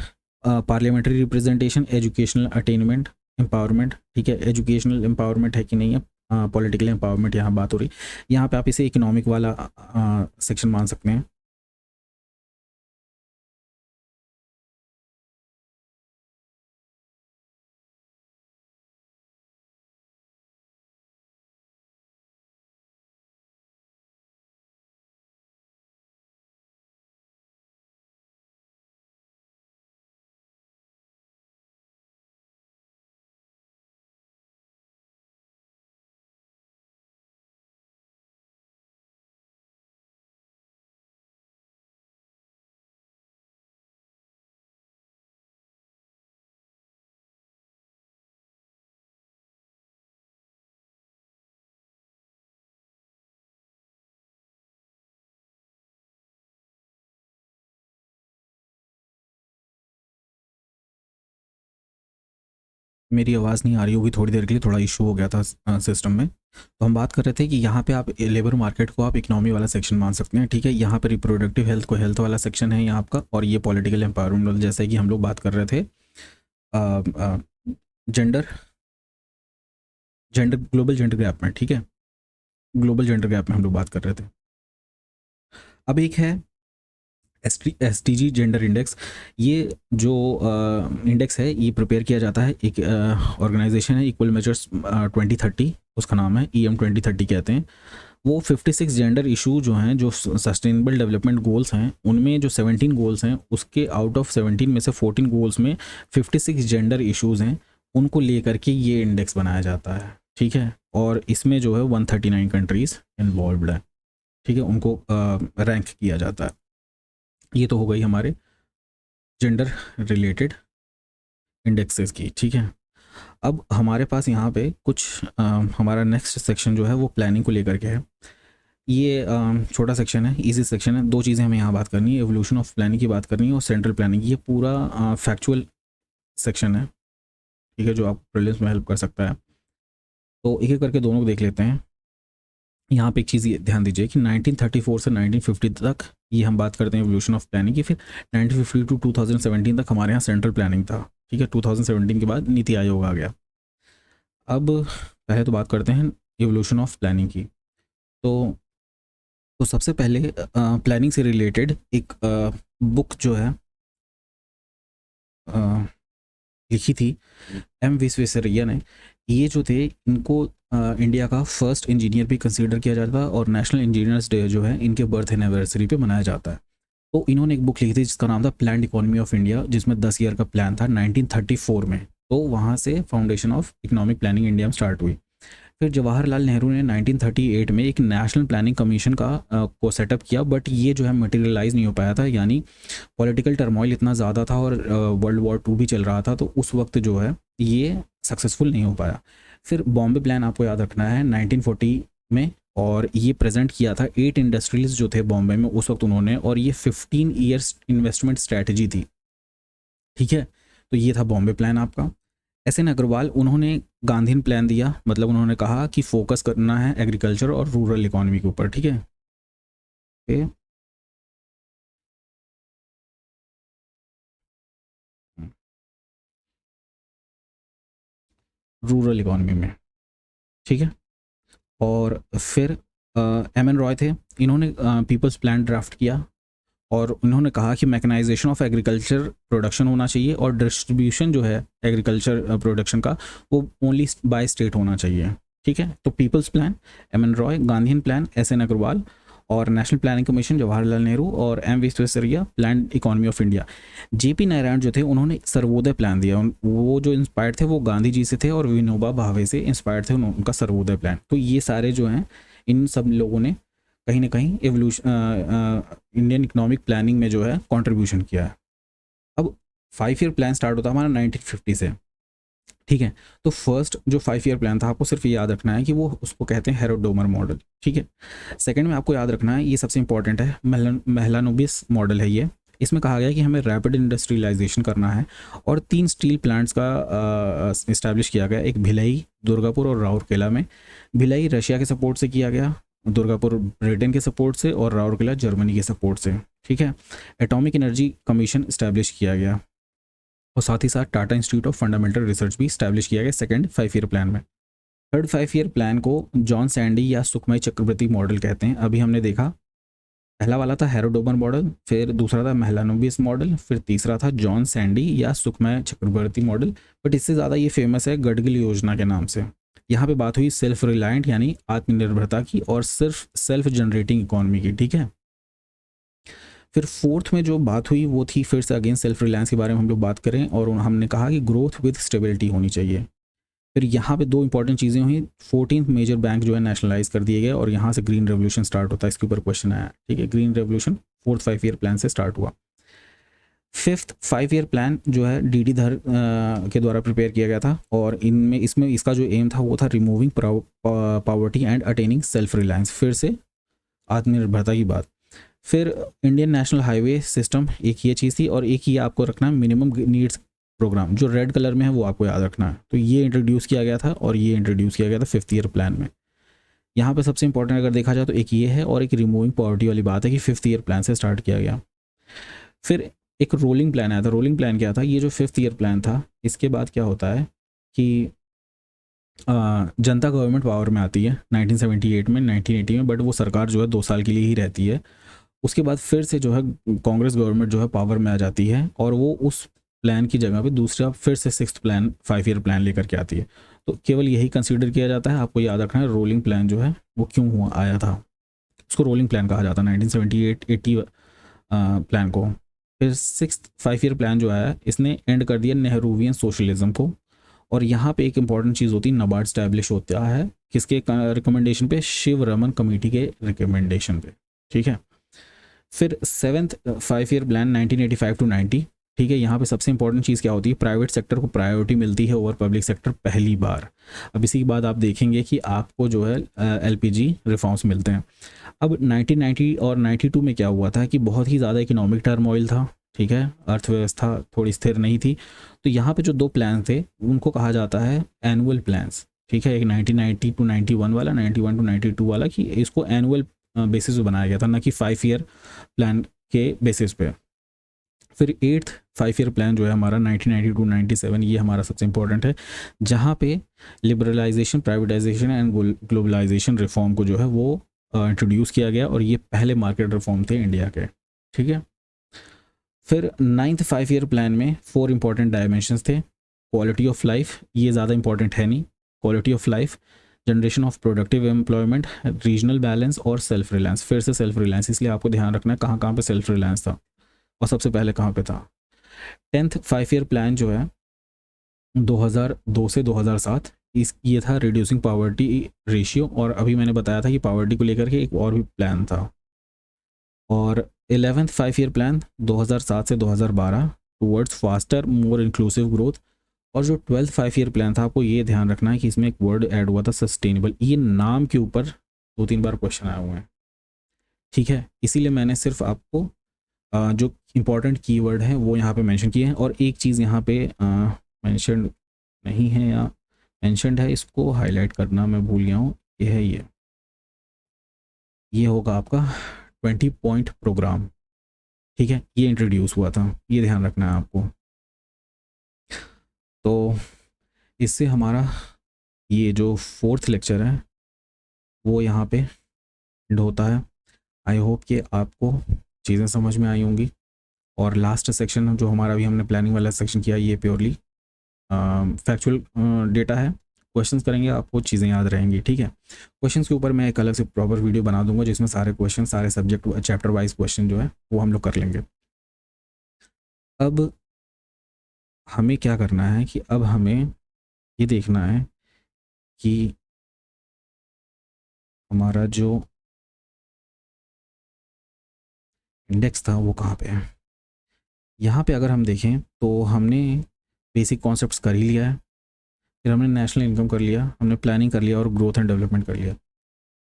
parliamentary representation, educational attainment, empowerment, ठीक है। एजुकेशनल एम्पावरमेंट है कि नहीं है, पॉलिटिकल एम्पावरमेंट यहाँ बात हो रही। यहाँ पे आप इसे इकोनॉमिक वाला सेक्शन मान सकते हैं। मेरी आवाज़ नहीं आ रही होगी थोड़ी देर के लिए, थोड़ा इशू हो गया था सिस्टम में। तो हम बात कर रहे थे कि यहाँ पे आप लेबर मार्केट को आप इकोनॉमी वाला सेक्शन मान सकते हैं, ठीक है। यहाँ पे रिप्रोडक्टिव हेल्थ को हेल्थ वाला सेक्शन है यहाँ आपका, और ये पॉलिटिकल एम्पावरमेंट जैसे कि हम लोग बात कर रहे थे gender gender global gender gap में, ठीक है, ग्लोबल जेंडर गैप में हम लोग बात कर रहे थे। अब एक है SDG जेंडर इंडेक्स। ये जो इंडेक्स है ये प्रिपेयर किया जाता है, एक ऑर्गेनाइजेशन है इक्वल मेजर्स 2030, उसका नाम है EM 2030 कहते हैं। वो 56 जेंडर इशू जो हैं, जो सस्टेनेबल डेवलपमेंट गोल्स हैं, उनमें जो 17 गोल्स हैं, उसके आउट ऑफ 17 में से 14 गोल्स में 56 जेंडर इश्यूज़ हैं, उनको लेकर के ये इंडेक्स बनाया जाता है, ठीक है। और इसमें जो है 139 कंट्रीज़ इन्वॉल्व है, ठीक है, उनको रैंक किया जाता है। ये तो हो गई हमारे जेंडर रिलेटेड इंडेक्सेस की, ठीक है। अब हमारे पास यहाँ पे कुछ हमारा नेक्स्ट सेक्शन जो है वो प्लानिंग को लेकर के है। ये छोटा सेक्शन है, इजी सेक्शन है। दो चीज़ें हमें यहाँ बात करनी है, एवोल्यूशन ऑफ प्लानिंग की बात करनी है और सेंट्रल प्लानिंग। ये पूरा फैक्चुअल सेक्शन है, ठीक है, जो आप प्रीलिम्स में हेल्प कर सकता है। तो एक एक करके दोनों को देख लेते हैं। यहाँ पे एक चीज़ ये ध्यान दीजिए कि 1934 से 1950 तक ये हम बात करते हैं एवोल्यूशन ऑफ प्लानिंग की। फिर 1950 टू 2017 तक हमारे यहाँ सेंट्रल प्लानिंग था, ठीक है। 2017 के बाद नीति आयोग आ गया। अब पहले तो बात करते हैं एवोल्यूशन ऑफ प्लानिंग की। तो सबसे पहले प्लानिंग से रिलेटेड एक बुक जो है लिखी थी M विश्वेश्वरैया ने। ये जो थे इनको इंडिया का फर्स्ट इंजीनियर भी कंसीडर किया जाता है और नेशनल इंजीनियर्स डे जो है इनके बर्थ एनिवर्सरी पे मनाया जाता है। तो इन्होंने एक बुक लिखी थी जिसका नाम था प्लान्ड इकोनॉमी ऑफ इंडिया, जिसमें 10 ईयर का प्लान था 1934 में। तो वहाँ से foundation of economic planning India में स्टार्ट हुई। फिर जवाहरलाल नेहरू ने 1938 में एक नेशनल प्लानिंग कमीशन को सेटअप किया, बट ये जो है मटेरियलाइज नहीं हो पाया था, यानी पॉलिटिकल टर्मोइल इतना ज़्यादा था और वर्ल्ड वॉर 2 भी चल रहा था, तो उस वक्त जो है ये सक्सेसफुल नहीं हो पाया। फिर बॉम्बे प्लान आपको याद रखना है 1940 में, और ये प्रेजेंट किया था 8 इंडस्ट्रीज जो थे बॉम्बे में उस वक्त उन्होंने, और ये 15 ईयर्स इन्वेस्टमेंट स्ट्रैटेजी थी, ठीक है। तो ये था बॉम्बे प्लान आपका। SN अग्रवाल उन्होंने गांधीन प्लान दिया, मतलब उन्होंने कहा कि फोकस करना है एग्रीकल्चर और रूरल इकोनॉमी के ऊपर, ठीक है। रूरल इकोनॉमी में, ठीक है। और फिर MN रॉय थे, इन्होंने पीपल्स प्लान ड्राफ्ट किया और उन्होंने कहा कि मैकेनाइजेशन ऑफ एग्रीकल्चर प्रोडक्शन होना चाहिए और डिस्ट्रीब्यूशन जो है एग्रीकल्चर प्रोडक्शन का वो ओनली बाय स्टेट होना चाहिए, ठीक है। तो people's plan MN Roy, Gandhian plan SN Agrawal, और national planning commission Jawaharlal Nehru, और M Visvesvaraya plan economy of India. JP Narayan जो थे उन्होंने सर्वोदय प्लान दिया। वो जो इंस्पायर्ड थे वो गांधी जी से थे और विनोबा भावे से इंस्पायर्ड थे उनका सर्वोदय प्लान। तो ये सारे जो हैं इन सब लोगों ने कहीं ना कहीं एवोल्यूशन इंडियन इकोनॉमिक प्लानिंग में जो है कंट्रीब्यूशन किया है। अब 5 ईयर प्लान स्टार्ट होता है हमारा 1950 से, ठीक है। तो फर्स्ट जो 5 ईयर प्लान था आपको सिर्फ ये याद रखना है कि वो उसको कहते हैं हेरोडोमर मॉडल, ठीक है। सेकंड में आपको याद रखना है, ये सबसे इंपॉर्टेंट है, महलानोबिस मॉडल है ये। इसमें कहा गया कि हमें रैपिड इंडस्ट्रियलाइजेशन करना है और 3 स्टील प्लांट्स का इस्टेब्लिश किया गया, एक भिलाई, दुर्गापुर और राउरकेला में। भिलाई रशिया के सपोर्ट से किया गया, दुर्गापुर ब्रिटेन के सपोर्ट से और राउरकेला जर्मनी के सपोर्ट से, ठीक है। एटॉमिक एनर्जी कमीशन इस्टेब्लिश किया गया और साथ ही साथ Tata institute of fundamental research भी इस्टेब्लिश किया गया सेकंड 5 ईयर प्लान में। थर्ड 5 ईयर प्लान को जॉन सैंडी या सुखमय चक्रवर्ती मॉडल कहते हैं। अभी हमने देखा पहला वाला था हेरोडोमर मॉडल, फिर दूसरा था महलानोबिस मॉडल, फिर तीसरा था जॉन सैंडी या सुखमय चक्रवर्ती मॉडल, बट इससे ज़्यादा ये फेमस है गडगिल योजना के नाम से। यहाँ पे बात हुई सेल्फ रिलायंट यानी आत्मनिर्भरता की और सिर्फ सेल्फ जनरेटिंग इकोनॉमी की, ठीक है। फिर फोर्थ में जो बात हुई वो थी फिर से अगेन सेल्फ रिलायंस के बारे में हम लोग बात करें, और हमने कहा कि ग्रोथ विद स्टेबिलिटी होनी चाहिए। फिर यहाँ पे 2 इंपॉर्टेंट चीज़ें हुई, 14th मेजर बैंक जो है नेशनलाइज कर दिए गए और यहाँ से ग्रीन रेवोल्यूशन स्टार्ट होता है, इसके ऊपर क्वेश्चन आया, ठीक है। Green revolution 4th 5 year plan से स्टार्ट हुआ। 5th 5 ईयर प्लान जो है DD धर के द्वारा प्रिपेयर किया गया था और इसमें इसका जो एम था वो था removing poverty and attaining self reliance, फिर से आत्मनिर्भरता की बात। फिर इंडियन नेशनल हाईवे सिस्टम, एक ये चीज़ थी, और एक ही आपको रखना मिनिमम नीड्स प्रोग्राम, जो रेड कलर में है वो आपको याद रखना है। तो ये इंट्रोड्यूस किया गया था और ये इंट्रोड्यूस किया गया था 5th ईयर प्लान में। यहाँ पे सबसे इंपॉर्टेंट अगर देखा जाए तो एक ये है और एक रिमूविंग पॉवर्टी वाली बात है कि 5th ईयर प्लान से स्टार्ट किया गया। फिर एक रोलिंग प्लान आया था। रोलिंग प्लान क्या था, ये जो 5th ईयर प्लान था इसके बाद क्या होता है कि जनता गवर्नमेंट पावर में आती है 1978 में, 1980 में, बट वो सरकार जो है 2 साल के लिए ही रहती है। उसके बाद फिर से जो है कांग्रेस गवर्नमेंट जो है पावर में आ जाती है और वो उस प्लान की जगह पे दूसरा फिर से 6th प्लान 5 ईयर प्लान लेकर के आती है। तो केवल यही कंसीडर किया जाता है, आपको याद रखना है रोलिंग प्लान जो है वो क्यों हुआ आया था, उसको रोलिंग प्लान कहा जाता है 1978-80 प्लान को। फिर 6th 5 ईयर प्लान जो आया इसने एंड कर दिया नेहरूवियन सोशलिज्म को। और यहाँ पे एक इंपॉर्टेंट चीज़ होती है, नाबार्ड स्टैब्लिश होता है किसके रिकमेंडेशन पे, शिव रमन कमेटी के रिकमेंडेशन पे, ठीक है। फिर 7th 5 ईयर प्लान 1985 टू 90, ठीक है। यहाँ पे सबसे इंपॉर्टेंट चीज़ क्या होती है, प्राइवेट सेक्टर को प्रायोरिटी मिलती है ओवर पब्लिक सेक्टर पहली बार। अब इसी के बाद आप देखेंगे कि आपको जो है LPG रिफॉर्म्स मिलते हैं। अब 1990 और 92 में क्या हुआ था कि बहुत ही ज़्यादा इकोनॉमिक टर्मोइल था, ठीक है, अर्थव्यवस्था थोड़ी स्थिर नहीं थी। तो यहाँ पे जो 2 प्लान थे उनको कहा जाता है एनुअल प्लान्स, ठीक है। एक 1990 टू 91 वाला, 91 टू 92 वाला, कि इसको एनुअल बेसिस पे बनाया गया था, ना कि 5 ईयर प्लान के बेसिस पे। फिर 8th 5 ईयर प्लान जो है हमारा 1990 टू 97, ये हमारा सबसे इंपॉर्टेंट है, जहाँ पे liberalisation, privatisation and globalisation reform को जो है वो इंट्रोड्यूस किया गया और ये पहले मार्केट रिफॉर्म थे इंडिया के, ठीक है। फिर 9th 5 ईयर प्लान में 4 इंपॉर्टेंट डायमेंशंस थे। क्वालिटी ऑफ लाइफ, ये ज़्यादा इंपॉर्टेंट है नहीं, quality of life, generation of productive employment, regional balance और सेल्फ रिलायंस। फिर से सेल्फ रिलायंस, इसलिए आपको ध्यान रखना है कहाँ कहाँ पे सेल्फ रिलायंस था और सबसे पहले कहाँ पे था। 10th 5 ईयर प्लान जो है 2002 से 2007, ये था रिड्यूसिंग पॉवर्टी रेशियो, और अभी मैंने बताया था कि पॉवर्टी को लेकर के एक और भी प्लान था। और 11th 5 ईयर प्लान 2007 से 2012 towards faster more inclusive growth. और जो 12th 5 ईयर प्लान था, आपको ये ध्यान रखना है कि इसमें एक वर्ड ऐड हुआ था सस्टेनेबल। ये नाम के ऊपर 2-3 बार क्वेश्चन आए हुए हैं, ठीक है, इसीलिए मैंने सिर्फ आपको जो इंपॉर्टेंट कीवर्ड है वो यहाँ पे मेंशन किए हैं। और एक चीज़ यहाँ पे मेंशन नहीं है या मेंशनड है, इसको हाईलाइट करना मैं भूल गया हूँ, ये है ये होगा आपका 20 पॉइंट प्रोग्राम, ठीक है, ये इंट्रोड्यूस हुआ था, ये ध्यान रखना है आपको। तो इससे हमारा ये जो 4th लेक्चर है वो यहाँ पे एंड होता है। आई होप कि आपको चीज़ें समझ में आई होंगी। और लास्ट सेक्शन जो हमारा अभी हमने प्लानिंग वाला सेक्शन किया, ये प्योरली फैक्चुअल डेटा है। क्वेश्चंस करेंगे, आपको चीज़ें याद रहेंगी, ठीक है। क्वेश्चंस के ऊपर मैं एक अलग से प्रॉपर वीडियो बना दूंगा जिसमें सारे क्वेश्चन, सारे सब्जेक्ट चैप्टर वाइज क्वेश्चन जो है वो हम लोग कर लेंगे। अब हमें क्या करना है कि अब हमें ये देखना है कि हमारा जो इंडेक्स था वो कहाँ पे है। यहाँ पे अगर हम देखें तो हमने बेसिक कॉन्सेप्ट्स कर ही लिया है, फिर हमने नेशनल इनकम कर लिया, हमने प्लानिंग कर लिया और ग्रोथ एंड डेवलपमेंट कर लिया।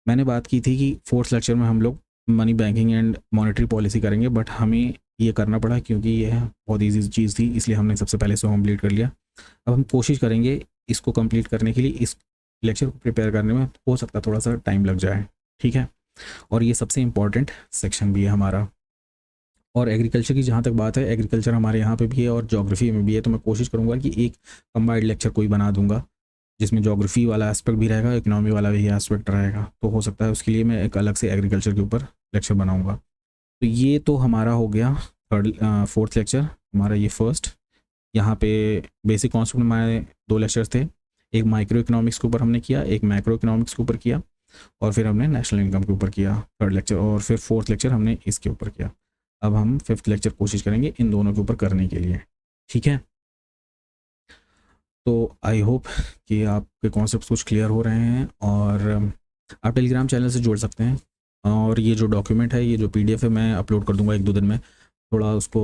मैंने बात की थी कि 4th लेक्चर में हम लोग money, banking and monetary policy करेंगे, बट हमें ये करना पड़ा क्योंकि ये बहुत ईजी चीज़ थी, इसलिए हमने सबसे पहले इसको कंप्लीट कर लिया। अब हम कोशिश करेंगे इसको कंप्लीट करने के लिए, इस लेक्चर को प्रिपेयर करने में हो सकता है थोड़ा सा टाइम लग जाए, ठीक है। और ये सबसे इम्पॉर्टेंट सेक्शन भी है हमारा। और एग्रीकल्चर की जहाँ तक बात है, एग्रीकल्चर हमारे यहाँ पे भी है और ज्योग्राफी में भी है, तो मैं कोशिश करूँगा कि एक कंबाइंड लेक्चर कोई बना दूंगा जिसमें ज्योग्राफी वाला एस्पेक्ट भी रहेगा, इकोनॉमी वाला भी एस्पेक्ट रहेगा। तो हो सकता है उसके लिए मैं एक अलग से एग्रीकल्चर के ऊपर लेक्चर बनाऊँगा। तो ये तो हमारा हो गया 4th लेक्चर, हमारा ये फर्स्ट। यहाँ पे बेसिक कॉन्सेप्ट में हमारे 2 लेक्चर्स थे, एक माइक्रो इकोनॉमिक्स के ऊपर हमने किया, एक मैक्रो इकोनॉमिक्स के ऊपर किया, और फिर हमने नेशनल इनकम के ऊपर किया 3rd लेक्चर, और फिर 4th लेक्चर हमने इसके ऊपर किया। अब हम 5th लेक्चर कोशिश करेंगे इन दोनों के ऊपर करने के लिए, ठीक है। तो आई होप कि आपके कॉन्सेप्ट्स कुछ क्लियर हो रहे हैं, और आप टेलीग्राम चैनल से जुड़ सकते हैं। और ये जो डॉक्यूमेंट है, ये जो PDF है, मैं अपलोड कर दूंगा 1-2 दिन में। थोड़ा उसको